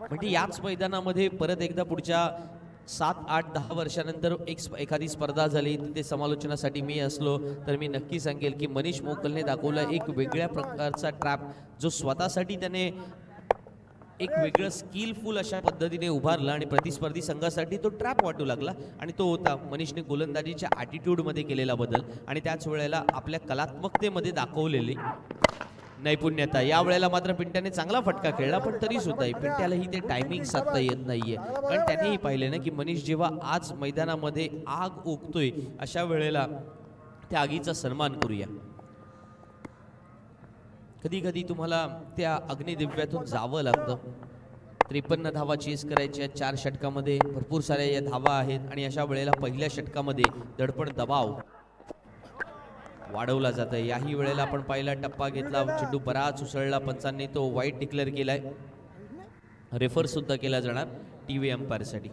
म्हणजे याच मैदानामध्ये परत एकदा पुढच्या 7, 8, 10 वर्षानंतर एखादी स्पर्धा झाली तिथे समालोचनासाठी मी असलो तर मी नक्की सांगेल की मनीष मोकलने दाखवला एक वेगळ्या प्रकारचा ट्रॅप, जो स्वतःसाठी त्याने एक वेगळं स्किलफुल अशा पद्धतीने उभारला आणि प्रतिस्पर्धी संघासाठी तो ट्रॅप वाटू लागला. आणि तो होता मनीषने गोलंदाजीच्या ॲटिट्यूडमध्ये केलेला बदल आणि त्याच वेळेला आपल्या कलात्मकतेमध्ये दाखवलेली नैपुण्यता. या वेळेला मात्र पिंट्याने चांगला फटका खेळला, पण तरी सुद्धा पिंट्यालाही ते टायमिंग साधता येत नाहीये. कारण त्यानेही पाहिले ना की मनीष जेव्हा आज मैदानामध्ये आग ओकतोय अशा वेळेला त्या आगीचा सन्मान करूया. कधी कधी तुम्हाला त्या अग्निदिव्यातून जावं लागतं. 53 धावा चेस करायच्या 4 षटकामध्ये, भरपूर साऱ्या या धावा आहेत आणि अशा वेळेला पहिल्या षटकामध्ये दडपण दबाव वाढवला जात आहे. याही वेळेला आपण पहिला टप्पा घेतला, चेंडू बराच उसळला, पंचांनी तो वाईट डिक्लेअर केलाय, रेफर सुद्धा केला जाणार टीव्ही अंपायरसाठी.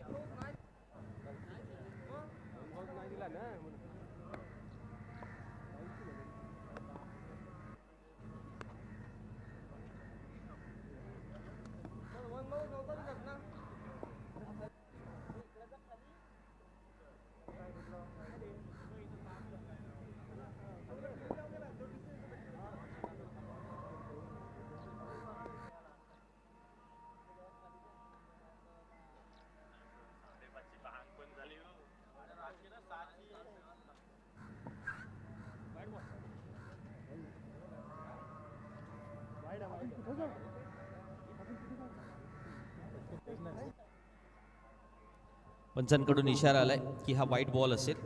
पंचांकडून इशारा आलाय की हा वाईट बॉल असेल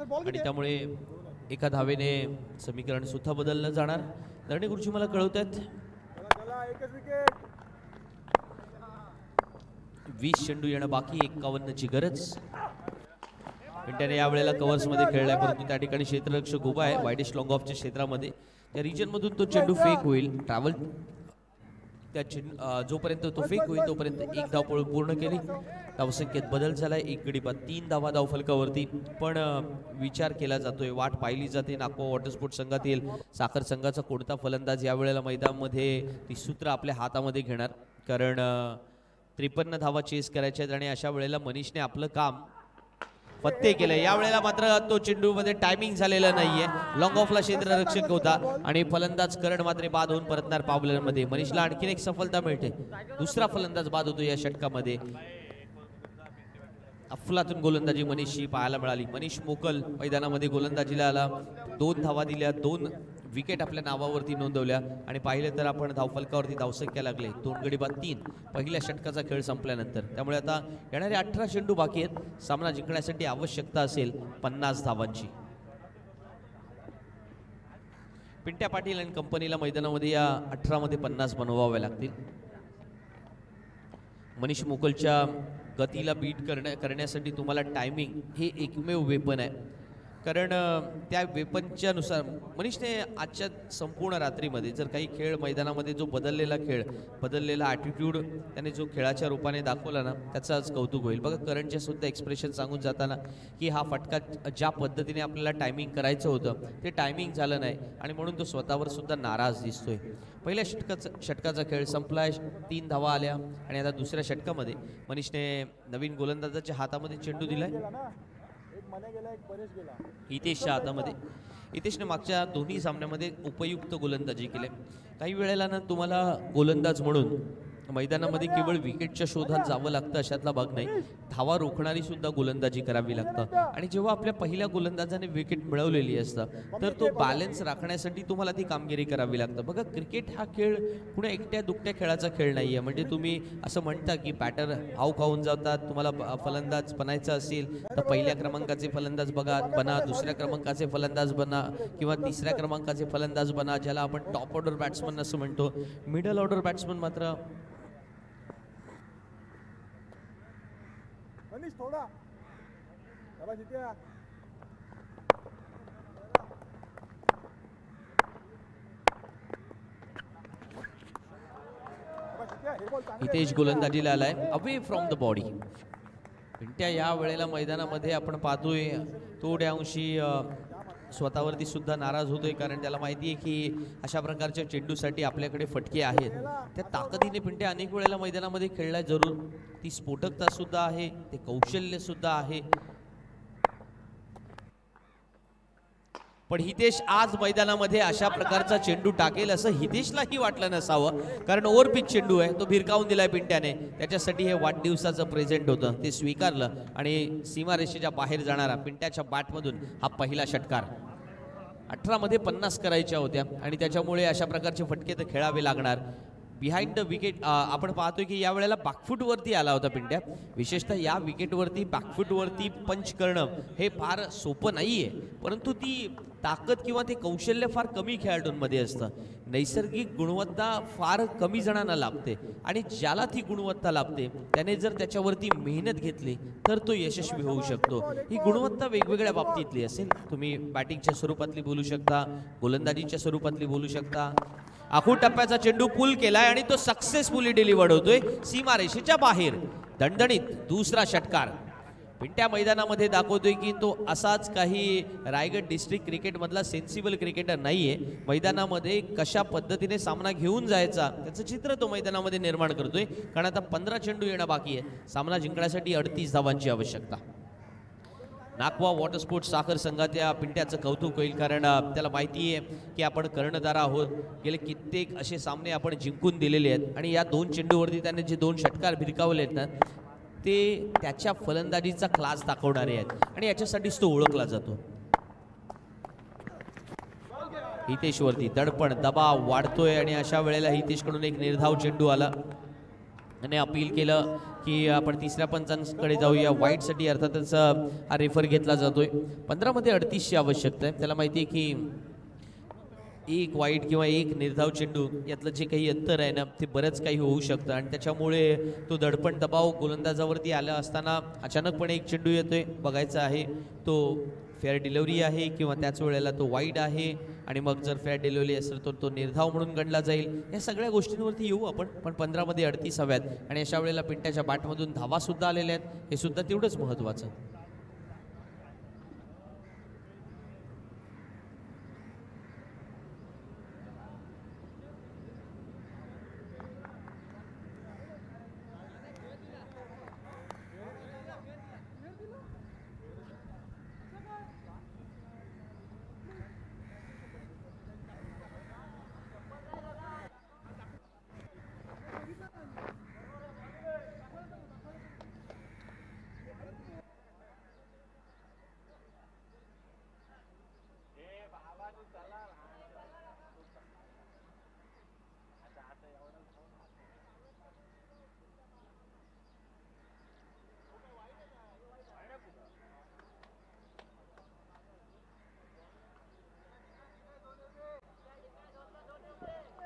आणि त्यामुळे एका धावेने समीकरण सुद्धा बदललं जाणार. धरणे गुरुजी मला कळवतात 20 चेंडू येणं बाकी, 51ची गरज. पिंट्याने यावेळेला कव्हर्स मध्ये खेळलाय, परंतु त्या ठिकाणी क्षेत्ररक्षक उभा आहे वाईडेस्ट लॉंग ऑफच्या क्षेत्रामध्ये. त्या रिजन मधून तो चेंडू फेक होईल. ट्रॅव्हल जोपर्यंत तो फेक होईल तोपर्यंत एक धाव पूर्ण केली. धावसंख्येत बदल झालाय. एक गडी बाद 3 धावा धावफलकावरती. पण विचार केला जातोय, वाट पाहिली जाते नागपूर वॉटर स्पोर्ट्स संघातील साखर संघाचा कोणता फलंदाज यावेळेला मैदानामध्ये ती सूत्र आपल्या हातामध्ये घेणार. कारण 53 धावा चेस करायच्या आहेत आणि अशा वेळेला मनीषने आपलं काम फत्ते केलं. यावेळेला मात्र तो चेंडू मध्ये टायमिंग झालेला नाहीये. लॉंग ऑफला क्षेत्ररक्षक होता आणि फलंदाज करण मात्र बाद होऊन परतणार पावलांमध्ये. मनीषला आणखीन एक सफलता मिळते. दुसरा फलंदाज बाद होतो या षटकामध्ये. अफलातून गोलंदाजी मनीषची पाहायला मिळाली. मनीष मोकल मैदानामध्ये गोलंदाजीला आला. 2 धावा दिल्या, 2 विकेट आपल्या नावावरती नोंदवल्या आणि पाहिलं तर आपण धावफलकावरती धावसंख्या लागले 2 गडी बाद 3 पहिल्या षटकाचा खेळ संपल्यानंतर. त्यामुळे आता येणारे 18 चेंडू बाकी आहेत. सामना जिंकण्यासाठी आवश्यकता असेल 50 धावांची. पिंट्या पाटील आणि कंपनीला मैदानामध्ये या 18 मध्ये 50 बनवाव्या लागतील. मनीष मोकलच्या गतीला बीट करण्यासाठी तुम्हाला टायमिंग हे एकमेव वेपन आहे. कारण त्या वेपनच्या नुसार मनीषने आजच्या संपूर्ण रात्रीमध्ये जर काही खेळ मैदानामध्ये जो बदललेला ॲटिट्यूड त्याने जो खेळाच्या रूपाने दाखवला ना, त्याचं आज कौतुक होईल. बघा करणचे सुद्धा एक्सप्रेशन सांगून जाताना की हा फटका ज्या पद्धतीने आपल्याला टायमिंग करायचं होतं ते टायमिंग झालं नाही आणि म्हणून तो स्वतःवर सुद्धा नाराज दिसतोय. पहिल्या षटकाचा खेळ संपलाय. 3 धावा आल्या आणि आता दुसऱ्या षटकामध्ये मनीषने नवीन गोलंदाजाच्या हातामध्ये चेंडू दिलाय. हितेशच्या हातामध्ये. हितेशने मागच्या दोन्ही सामन्यामध्ये उपयुक्त गोलंदाजी केली. काही वेळेला ना तुम्हाला गोलंदाज म्हणून मैदानामध्ये केवळ विकेटच्या शोधात जावं लागतं अशातला भाग नाही. धावा रोखणारी सुद्धा गोलंदाजी करावी लागतं आणि जेव्हा आपल्या पहिल्या गोलंदाजाने विकेट मिळवलेली असतं तर तो बॅलन्स राखण्यासाठी तुम्हाला ती कामगिरी करावी लागतं. बघा क्रिकेट हा खेळ कुणा एकट्या दुकट्या खेळाचा खेळ नाही आहे. म्हणजे तुम्ही असं म्हणता की बॅटर हाव खाऊन जातात. तुम्हाला फलंदाज बनायचं असेल तर पहिल्या क्रमांकाचे फलंदाज बना, दुसऱ्या क्रमांकाचे फलंदाज बना किंवा तिसऱ्या क्रमांकाचे फलंदाज बना, ज्याला आपण टॉप ऑर्डर बॅट्समन असं म्हणतो. मिडल ऑर्डर बॅट्समन मात्र थोड़ा हितेश गोलंदाजीला आलाय away from the body. Pintya या वेळेला मैदानामध्ये आपण पाहतोय थोड्या अंशी स्वतःवरती सुद्धा नाराज होतोय. कारण त्याला माहिती आहे की अशा प्रकारच्या चेंडूसाठी आपल्याकडे फटके आहेत. त्या ताकदीने पिंट्या अनेक वेळेला मैदानामध्ये खेळलाय जरूर. ती स्फोटकता सुद्धा आहे, ते कौशल्य सुद्धा आहे. पण हितेश आज मैदानामध्ये अशा प्रकारचा चेंडू टाकेल असं हितेशलाही वाटलं नसावं. कारण ओव्हरपिच चेंडू आहे, तो भिरकावून दिलाय पिंट्याने. त्याच्यासाठी हे वाढदिवसाचं प्रेझेंट होतं, ते स्वीकारलं आणि सीमारेषेच्या बाहेर जाणारा पिंट्याच्या बॅटमधून हा पहिला षटकार. 18 मध्ये 50 करायच्या होत्या आणि त्याच्यामुळे अशा प्रकारचे फटके तर खेळावे लागणार. बिहाइंड द विकेट आपण पाहतोय की यावेळेला बॅकफूटवरती आला होता पिंट्या. विशेषतः या विकेटवरती बॅकफूटवरती पंच करणं हे फार सोपं नाहीये. परंतु ती ताकद किंवा ते कौशल्य फार कमी खेळाडूंमध्ये असतं. नैसर्गिक गुणवत्ता फार कमी जणांना लाभते आणि ज्याला ती गुणवत्ता लाभते त्याने जर त्याच्यावरती मेहनत घेतली तर तो यशस्वी होऊ शकतो. ही गुणवत्ता वेगवेगळ्या बाबतीतली असेल. तुम्ही बॅटिंगच्या स्वरूपातली बोलू शकता, गोलंदाजीच्या स्वरूपातली बोलू शकता. आखूड टप्प्याचा चेंडू पुल केलाय आणि तो सक्सेसफुली डिलिव्हर्ड होतोय सीमारेषेच्या बाहेर. दणदणीत दुसरा षटकार. पिंट्या मैदानामध्ये दाखवतोय की तो असाच काही रायगड डिस्ट्रिक्ट क्रिकेटमधला सेन्सिबल क्रिकेटर नाहीये. मैदानामध्ये कशा पद्धतीने सामना घेऊन जायचा त्याचं चित्र तो मैदानामध्ये निर्माण करतोय. कारण आता 15 चेंडू येणं बाकी आहे. सामना जिंकण्यासाठी 38 धावांची आवश्यकता. नागवा वॉटर स्पोर्ट्स साखर संघात या पिंट्याचं कौतुक होईल. कारण त्याला माहिती आहे की आपण कर्णधार आहोत. गेले कित्येक असे सामने आपण जिंकून दिलेले आहेत आणि या 2 चेंडूवरती त्याने जे 2 षटकार भिरकावले आहेत ना ते त्याच्या फलंदाजीचा क्लास दाखवणारे आहेत आणि याच्यासाठीच तो ओळखला जातो. हितेशवरती दडपण दबाव वाढतोय आणि अशा वेळेला हितेशकडून एक निर्धाव चेंडू आला आणि अपील केलं की आपण तिसऱ्या पंचांकडे जाऊया. वाईटसाठी अर्थातच हा रेफर घेतला जातोय. 15 मध्ये 38ची आवश्यकता आहे. त्याला माहिती आहे की एक वाईट किंवा एक निर्धाव चेंडू यातलं जे काही अंतर आहे ना ते बरंच काही होऊ शकतं आणि त्याच्यामुळे तो दडपण दबाव गोलंदाजावरती आला असताना अचानकपणे एक चेंडू येतोय. बघायचा आहे तो फेअर डिलिव्हरी आहे किंवा त्याच वेळेला तो वाईड आहे. आणि मग जर फॅट डिलिव्हरी असेल तर तो निर्धाव म्हणून गणला जाईल. या सगळ्या गोष्टींवरती येऊ आपण. पण 15 मध्ये 38 हव्यात आणि अशा वेळेला पिंट्याच्या बॅटमधून धावा सुद्धा आलेल्या आहेत, हे सुद्धा तेवढंच महत्त्वाचं.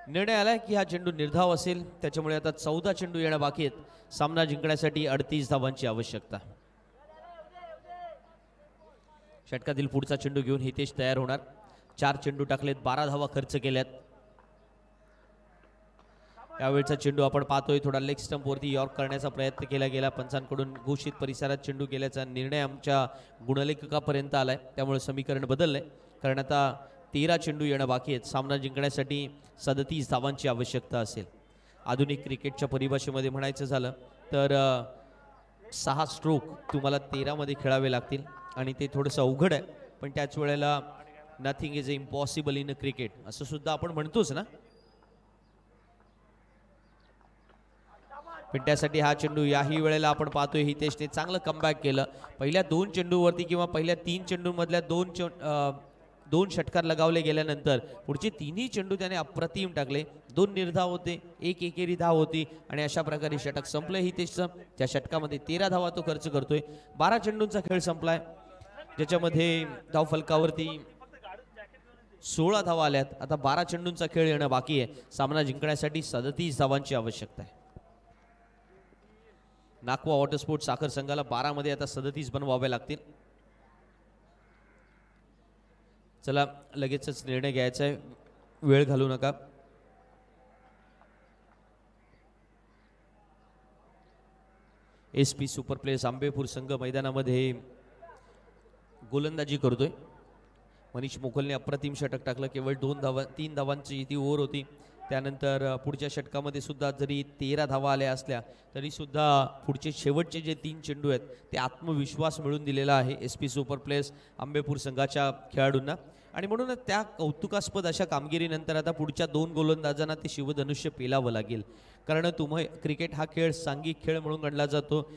निर्णय आला की हा चेंडू निर्धाव असेल, त्याच्यामुळे आता 14 चेंडू येणं बाकी आहेत. सामना जिंकण्यासाठी 38 धावांची आवश्यकता. षटकातील पुढचा चेंडू घेऊन हितेश तयार होणार. 4 चेंडू टाकलेत, 12 धावा खर्च केल्यात. यावेळचा चेंडू आपण पाहतोय थोडा लेग स्टंपवरती यॉर्क करण्याचा प्रयत्न केला गेला. पंचांकडून घोषित परिसरात चेंडू गेल्याचा निर्णय आमच्या गुणलेखकापर्यंत आलाय, त्यामुळे समीकरण बदललंय. कारण आता 13 चेंडू येणं बाकी आहेत. सामना जिंकण्यासाठी 37 धावांची आवश्यकता असेल. आधुनिक क्रिकेटच्या परिभाषेमध्ये म्हणायचं झालं तर 6 स्ट्रोक तुम्हाला 13 मध्ये खेळावे लागतील आणि ते थोडंसं अवघड आहे. पण त्याच वेळेला nothing is impossible in a cricket असं सुद्धा आपण म्हणतोच ना. पण त्यासाठी हा चेंडू याही वेळेला आपण पाहतोय हितेशने चांगलं कमबॅक केलं. पहिल्या 2 चेंडूवरती किंवा पहिल्या 3 चेंडूमधल्या 2 षटकार लगावले गेल्यानंतर पुढचे 3ही चेंडू त्याने अप्रतिम टाकले. 2 निर्धाव होते, 1 एकेरी धाव होती आणि अशा प्रकारे षटक संपलं हितेशचं. त्या षटकामध्ये 13 धावा तो खर्च करतोय. 12 चेंडूंचा खेळ संपलाय, ज्याच्यामध्ये धाव फलकावरती 16 धावा आल्यात. आता 12 चेंडूंचा खेळ येणं बाकी आहे. सामना जिंकण्यासाठी 37 धावांची आवश्यकता आहे. नाकवा वॉटर स्पोर्ट साखर संघाला 12 मध्ये आता 37 बनवावे लागतील. चला लगेचच निर्णय घ्यायचा आहे, वेळ घालू नका. SP सुपर प्लेयर्स आंबेपूर संघ मैदानामध्ये गोलंदाजी करतोय. मनीष मोकलने अप्रतिम षटक टाकलं. केवळ 3 धावांची ती ओव्हर होती. त्यानंतर पुढच्या षटकामध्ये सुद्धा जरी 13 धावा आल्या असल्या तरी सुद्धा पुढचे शेवटचे जे 3 चेंडू आहेत ते आत्मविश्वास मिळून दिलेला आहे SP सुपर प्लेयर्स आंबेपूर संघाच्या खेळाडूंना. आणि म्हणूनच त्या कौतुकास्पद अशा कामगिरीनंतर आता पुढच्या 2 गोलंदाजांना ते शिवधनुष्य पेलावं लागेल. कारण क्रिकेट हा खेळ सांघिक खेळ म्हणून गणला जातो.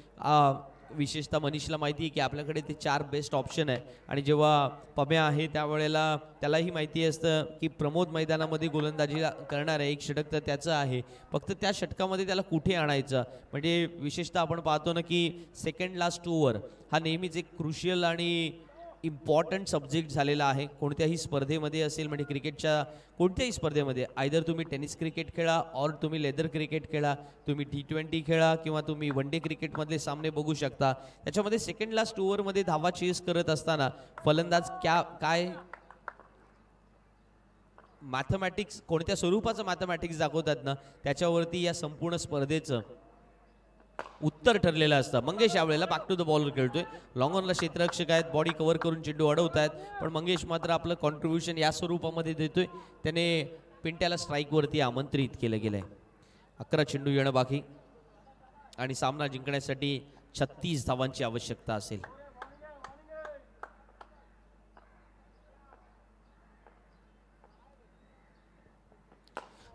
विशेषतः मनीषला माहिती आहे की आपल्याकडे ते 4 बेस्ट ऑप्शन आहे आणि जेव्हा पम्या आहे त्यावेळेला त्यालाही माहिती असतं की प्रमोद मैदानामध्ये गोलंदाजी करणार आहे, 1 षटक तर त्याचं आहे, फक्त त्या षटकामध्ये त्याला कुठे आणायचं. म्हणजे विशेषतः आपण पाहतो ना की सेकंड लास्ट ओव्हर हा नेहमीच एक क्रुशियल आणि इम्पॉर्टंट सब्जेक्ट झालेला आहे कोणत्याही स्पर्धेमध्ये असेल. म्हणजे क्रिकेटच्या कोणत्याही स्पर्धेमध्ये आयदर तुम्ही टेनिस क्रिकेट खेळा और तुम्ही लेदर क्रिकेट खेळा, तुम्ही T20 खेळा किंवा तुम्ही वन डे क्रिकेटमधले सामने बघू शकता. त्याच्यामध्ये सेकंड लास्ट ओव्हरमध्ये धावा चेस करत असताना फलंदाज काय मॅथमॅटिक्स कोणत्या स्वरूपाचं मॅथमॅटिक्स दाखवतात ना त्याच्यावरती या संपूर्ण स्पर्धेचं उत्तर ठरलेलं असतं. मंगेश यावेळेला बॅक टू द बॉलर खेळतोय. लॉंग ऑनला क्षेत्ररक्षक आहेत, बॉडी कव्हर करून चेंडू अडवत आहेत, पण मंगेश मात्र आपलं कॉन्ट्रीब्युशन या स्वरूपामध्ये देतोय. त्याने पिंट्याला स्ट्राईकवरती आमंत्रित केलं गेलंय. 11 चेंडू येणं बाकी आणि सामना जिंकण्यासाठी 36 धावांची आवश्यकता असेल.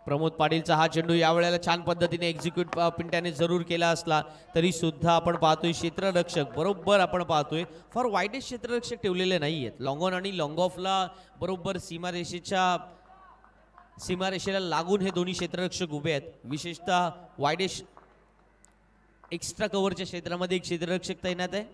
प्रमोद पाटीलचा हा चेंडू यावेळेला छान पद्धतीने एक्झिक्यूट पिंट्याने जरूर केला असला तरी सुद्धा आपण पाहतोय क्षेत्ररक्षक बरोबर आपण पाहतोय फार वाईडेस्ट क्षेत्ररक्षक ठेवलेले नाही आहेत. लॉंग ऑन आणि लॉंग ऑफला बरोबर सीमारेषेला लागून हे दोन्ही क्षेत्ररक्षक उभे आहेत. विशेषतः वाईडेस्ट एक्स्ट्रा कव्हरच्या क्षेत्रामध्ये एक क्षेत्ररक्षक तैनात आहे,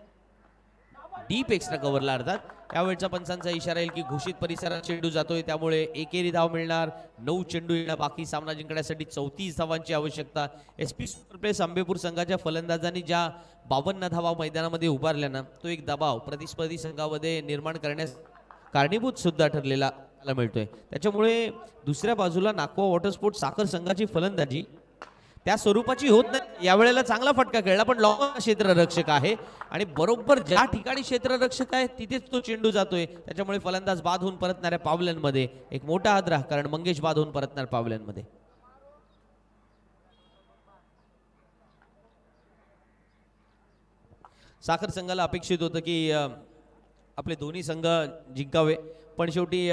डीप एक्स्ट्रा कव्हरला अर्थात. यावेळचा पंचांचा इशारा येईल की घोषित परिसरात चेंडू जातोय, त्यामुळे एकेरी धाव मिळणार. 9 चेंडू येणार बाकी. सामना जिंकण्यासाठी 34 धावांची आवश्यकता. SP सुपर प्लेयर्स आंबेपूर संघाच्या फलंदाजांनी ज्या 52 धावा मैदानामध्ये उभारल्या ना तो एक दबाव प्रतिस्पर्धी संघामध्ये निर्माण करण्यास कारणीभूत सुद्धा ठरलेला पाहायला मिळतोय. त्याच्यामुळे दुसऱ्या बाजूला नागपूर वॉटर स्पोर्ट साखर संघाची फलंदाजी त्या स्वरूपाची होत नाही. यावेळेला चांगला फटका खेळला, पण लॉंग क्षेत्ररक्षक आहे आणि बरोबर ज्या ठिकाणी क्षेत्ररक्षक आहे तिथेच तो चेंडू जातोय. त्याच्यामुळे फलंदाज बाद होऊन परतणाऱ्या पावल्यांमध्ये एक मोठा आदरा, कारण मंगेश बाद होऊन परतणार पावल्यांमध्ये. साखर संघाला अपेक्षित होतं की आपले दोन्ही संघ जिंकावे, पण शेवटी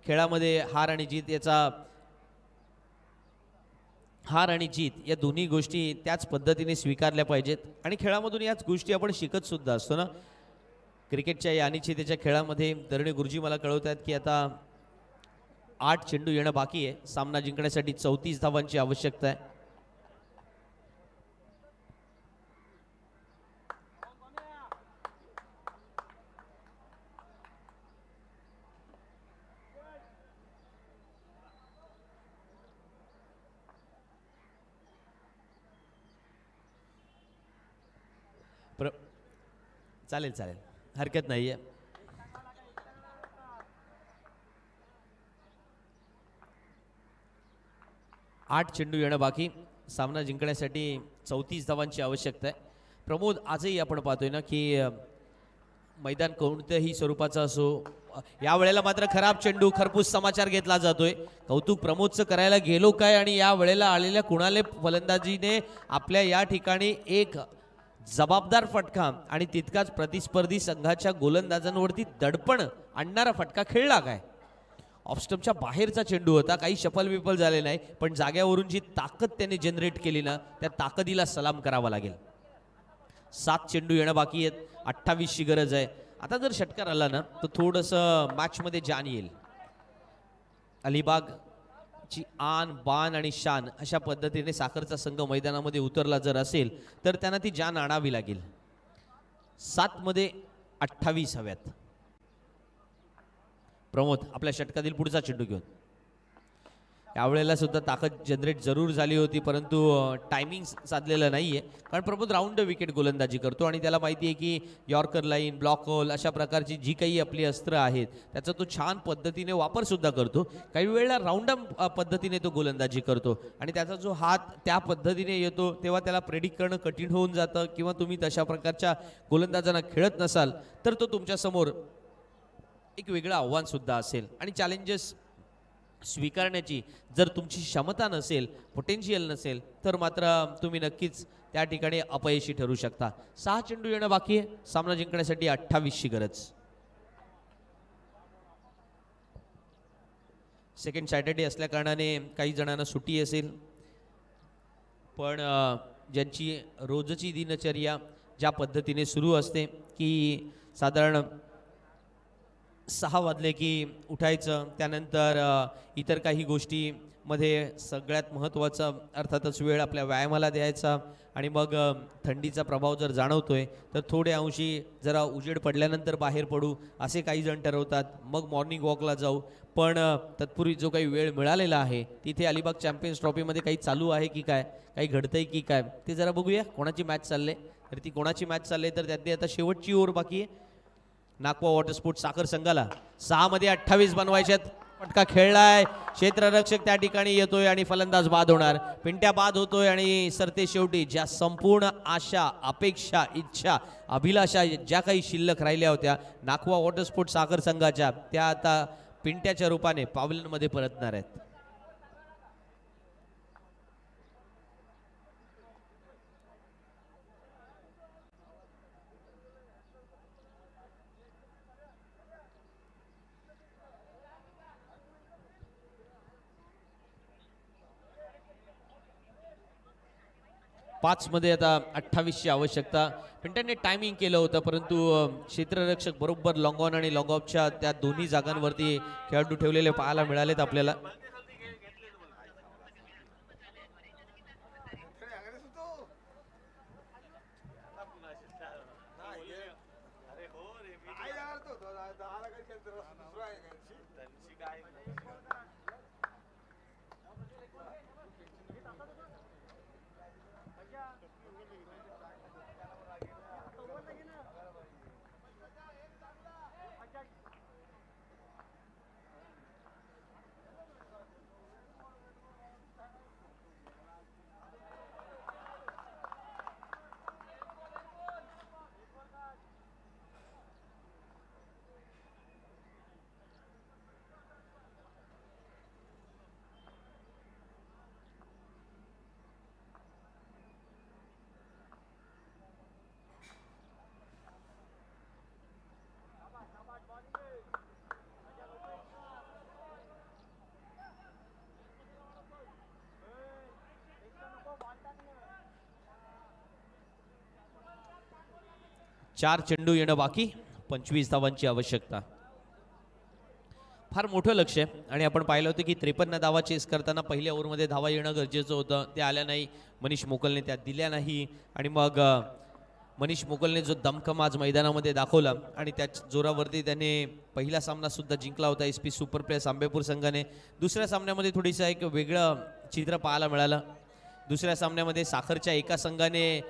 खेळामध्ये हार आणि जीत या दोन्ही गोष्टी त्याच पद्धतीने स्वीकारल्या पाहिजेत. आणि खेळामधून याच गोष्टी आपण शिकत सुद्धा असतो ना. क्रिकेटच्या या अनिश्चिततेच्या खेळामध्ये दरणे गुरुजी मला कळवत आहेत की आता 8 चेंडू येणं बाकी आहे. सामना जिंकण्यासाठी 34 धावांची आवश्यकता आहे. चालेल चालेल, हरकत नाहीये. आठ चेंडू येणं बाकी. सामना जिंकण्यासाठी 34 धावांची आवश्यकता आहे. प्रमोद, आजही आपण पाहतोय ना की मैदान कोणत्याही स्वरूपाचं असो, या वेळेला मात्र खराब चेंडू, खरपूस समाचार घेतला जातोय. कौतुक प्रमोदचं करायला गेलो काय, आणि या वेळेला आलेल्या कुणाले फलंदाजीने आपल्या या ठिकाणी एक जबाबदार फटका आणि तितकाच प्रतिस्पर्धी संघाच्या गोलंदाजांवरती दडपण आणणारा फटका खेळला काय. ऑफस्टंपच्या बाहेरचा चेंडू होता, काही शफल विफल झाले नाही, पण जाग्यावरून जी ताकद त्याने जनरेट केली ना, त्या ताकदीला सलाम करावा लागेल. 7 चेंडू येणं बाकी आहेत, 28 ची गरज आहे. आता जर षटकार आला ना तर थोडंसं मॅचमध्ये जान येईल. अलिबागची आन बान आणि शान अशा पद्धतीने साखरचा संघ मैदानामध्ये उतरला जर असेल तर त्यांना ती जान आणावी लागेल. 7 मध्ये 28 हव्यात. प्रमोद, आपल्या षटकातील पुढचा चेंडू घेऊन. यावेळेला सुद्धा ताकद जनरेट जरूर झाली होती, परंतु टायमिंग साधलेलं नाहीये, कारण प्रमोद राऊंड विकेट गोलंदाजी करतो आणि त्याला माहिती आहे की यॉर्कर लाईन, ब्लॉक होल अशा प्रकारची जी काही आपली अस्त्र आहेत त्याचा तो छान पद्धतीने वापर सुद्धा करतो. काही वेळेला राऊंड पद्धतीने तो गोलंदाजी करतो आणि त्याचा जो हात त्या पद्धतीने येतो तेव्हा त्याला प्रेडिक्ट करणं कठीण होऊन जातं, किंवा तुम्ही तशा प्रकारच्या गोलंदाजांना खेळत नसाल तर तो तुमच्या समोर एक वेगळं आव्हान सुद्धा असेल. आणि चॅलेंजेस स्वीकारण्याची जर तुमची क्षमता नसेल, पोटेन्शियल नसेल, तर मात्र तुम्ही नक्कीच त्या ठिकाणी अपयशी ठरू शकता. 6 चेंडू येणं बाकी आहे. सामना जिंकण्यासाठी 28 ची गरज. सेकंड सॅटर्डे असल्या कारणाने काही जणांना सुट्टी असेल, पण ज्यांची रोजची दिनचर्या ज्या पद्धतीने सुरू असते की साधारण 6 वाजले की उठायचं, त्यानंतर इतर काही गोष्टीमध्ये सगळ्यात महत्त्वाचं अर्थातच वेळ आपल्या व्यायामाला द्यायचा, आणि मग थंडीचा प्रभाव जर जाणवतोय तर थोडे अंशी जरा उजेड पडल्यानंतर बाहेर पडू असे काही जण ठरवतात. मग मॉर्निंग वॉकला जाऊ. पण तत्पूर्वी जो काही वेळ मिळालेला आहे तिथे अलिबाग चॅम्पियन्स ट्रॉफीमध्ये काही चालू आहे की काय, काही घडतंय की काय ते जरा बघूया. कोणाची मॅच चालले तर ती कोणाची मॅच चालले तर त्यातली आता शेवटची ओव्हर बाकी आहे. नागपूर वॉटर स्पोर्ट साखर संघाला 6 मध्ये 28 बनवायच्यात. फटका खेळलाय, क्षेत्ररक्षक त्या ठिकाणी येतोय आणि फलंदाज बाद होणार. पिंट्या बाद होतोय आणि सरते शेवटी ज्या संपूर्ण आशा, अपेक्षा, इच्छा, अभिलाषा ज्या काही शिल्लक राहिल्या होत्या नागपूर वॉटर स्पोर्ट साखर संघाच्या, त्या आता पिंट्याच्या रूपाने पावलांमध्ये परतणार आहेत. पाच मध्ये आता 28 ची आवश्यकता. पिंट्याने टायमिंग केलं होतं, परंतु क्षेत्ररक्षक बरोबर लॉंग ऑन आणि लॉंग ऑफच्या त्या दोन्ही जागांवरती खेळाडू ठेवलेले पाहायला मिळालेत आपल्याला. 4 चेंडू येणं बाकी, 25 धावांची आवश्यकता. फार मोठं लक्ष आहे आणि आपण पाहिलं होतं की 53 धावा चेस करताना पहिल्या ओव्हरमध्ये धावा येणं गरजेचं होतं. ते आल्या नाही, मनीष मोकलने त्या दिल्या नाही आणि मग मनीष मोकलने जो दमखम आज मैदानामध्ये दाखवला आणि त्या जोरावरती त्याने पहिला सामना सुद्धा जिंकला होता SP सुपर प्लेयर्स आंबेपूर संघाने. दुसऱ्या सामन्यामध्ये थोडीसं एक वेगळं चित्र पाहायला मिळालं. दुसऱ्या सामन्यामध्ये साखरच्या एका संघाने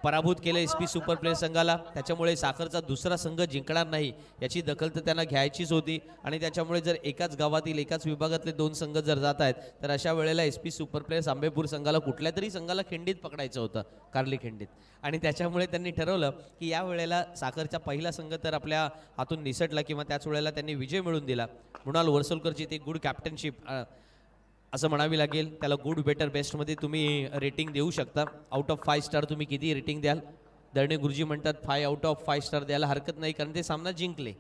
पराभूत केलं SP सुपर प्लेयर्स संघाला. त्याच्यामुळे साखरचा दुसरा संघ जिंकणार नाही याची दखल तर त्यांना घ्यायचीच होती आणि त्याच्यामुळे जर एकाच गावातील एकाच विभागातले 2 संघ जर जात आहेत तर अशा वेळेला SP सुपर प्लेयर्स आंबेपूर संघाला कुठल्या तरी संघाला खिंडीत पकडायचं होतं, कार्ली खिंडीत. आणि त्याच्यामुळे त्यांनी ठरवलं की या वेळेला साखरचा पहिला संघ तर आपल्या हातून निसटला किंवा त्याच वेळेला त्यांनी विजय मिळवून दिला. मृणाल वरसोलकरची ती गुड कॅप्टनशिप असं म्हणावी लागेल. त्याला गुड बेटर बेस्टमध्ये तुम्ही रेटिंग देऊ शकता. आउट ऑफ 5 स्टार तुम्ही किती रेटिंग द्याल? दर्णे गुरुजी म्हणतात 5 आउट ऑफ 5 स्टार द्यायला हरकत नाही कारण ते सामना जिंकले.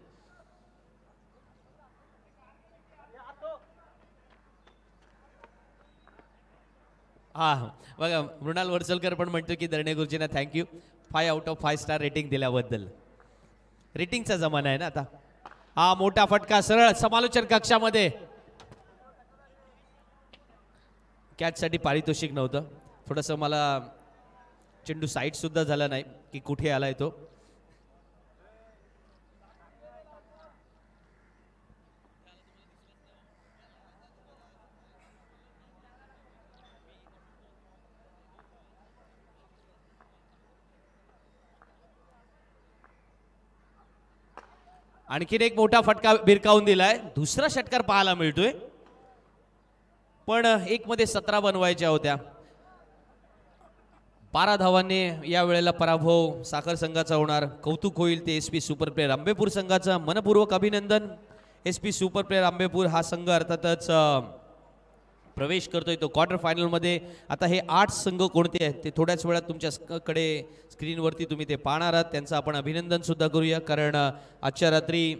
हा बघा, मृणाल वरसलकर पण म्हणतो की दर्णे गुरुजींना thank you 5 out of 5 star rating दिल्याबद्दल. रेटिंगचा जमाना आहे ना आता. हा मोठा फटका सरळ समालोचन कक्षामध्ये. कॅचसाठी पारितोषिक नव्हतं. थोडंसं मला चेंडू साईड सुद्धा झाला नाही की कुठे आलाय तो. आणखीन एक मोठा फटका भिरकावून दिलाय. दुसरा षटकार पाहायला मिळतोय पण 1 मध्ये 17 बनवायच्या होत्या. 12 धावांनी या वेळेला पराभव साखर संघाचा होणार. कौतुक होईल ते SP सुपर प्लेयर आंबेपूर संघाचा. मनपूर्वक अभिनंदन. SP सुपर प्लेयर आंबेपूर हा संघ अर्थातच प्रवेश करतोय तो क्वार्टर फायनलमध्ये. आता हे 8 संघ कोणते आहेत ते थोड्याच वेळात तुमच्याकडे स्क्रीनवरती तुम्ही ते पाहणार आहात. त्यांचं आपण अभिनंदन सुद्धा करूया कारण आजच्या रात्री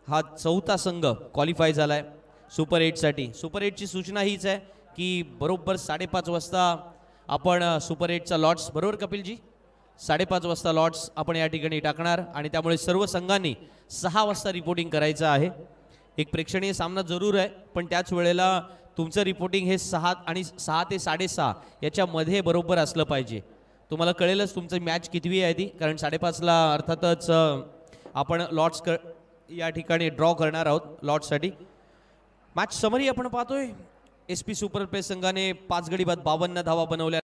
हा 4था संघ क्वालिफाय झालाय सुपर 8साठी. सुपर 8ची सूचना हीच आहे की बरोबर 5:30 वाजता आपण सुपर 8चा लॉट्स, बरोबर कपिलजी, 5:30 वाजता लॉट्स आपण या ठिकाणी टाकणार आणि त्यामुळे सर्व संघांनी 6 वाजता रिपोर्टिंग करायचं आहे. एक प्रेक्षणीय सामना जरूर आहे पण त्याच वेळेला तुमचं रिपोर्टिंग हे 6 ते 6:30 याच्यामध्ये बरोबर असलं पाहिजे. तुम्हाला कळेलच तुमचं मॅच कितवी आहे ती कारण 5:30ला अर्थातच आपण लॉट्स या ठिकाणी ड्रॉ करणार आहोत लॉट्ससाठी. मॅच समरी आपण पाहतोय. SP सुपर प्लेयर्स संघाने 5 गडी बाद 52 धावा बनवल्या.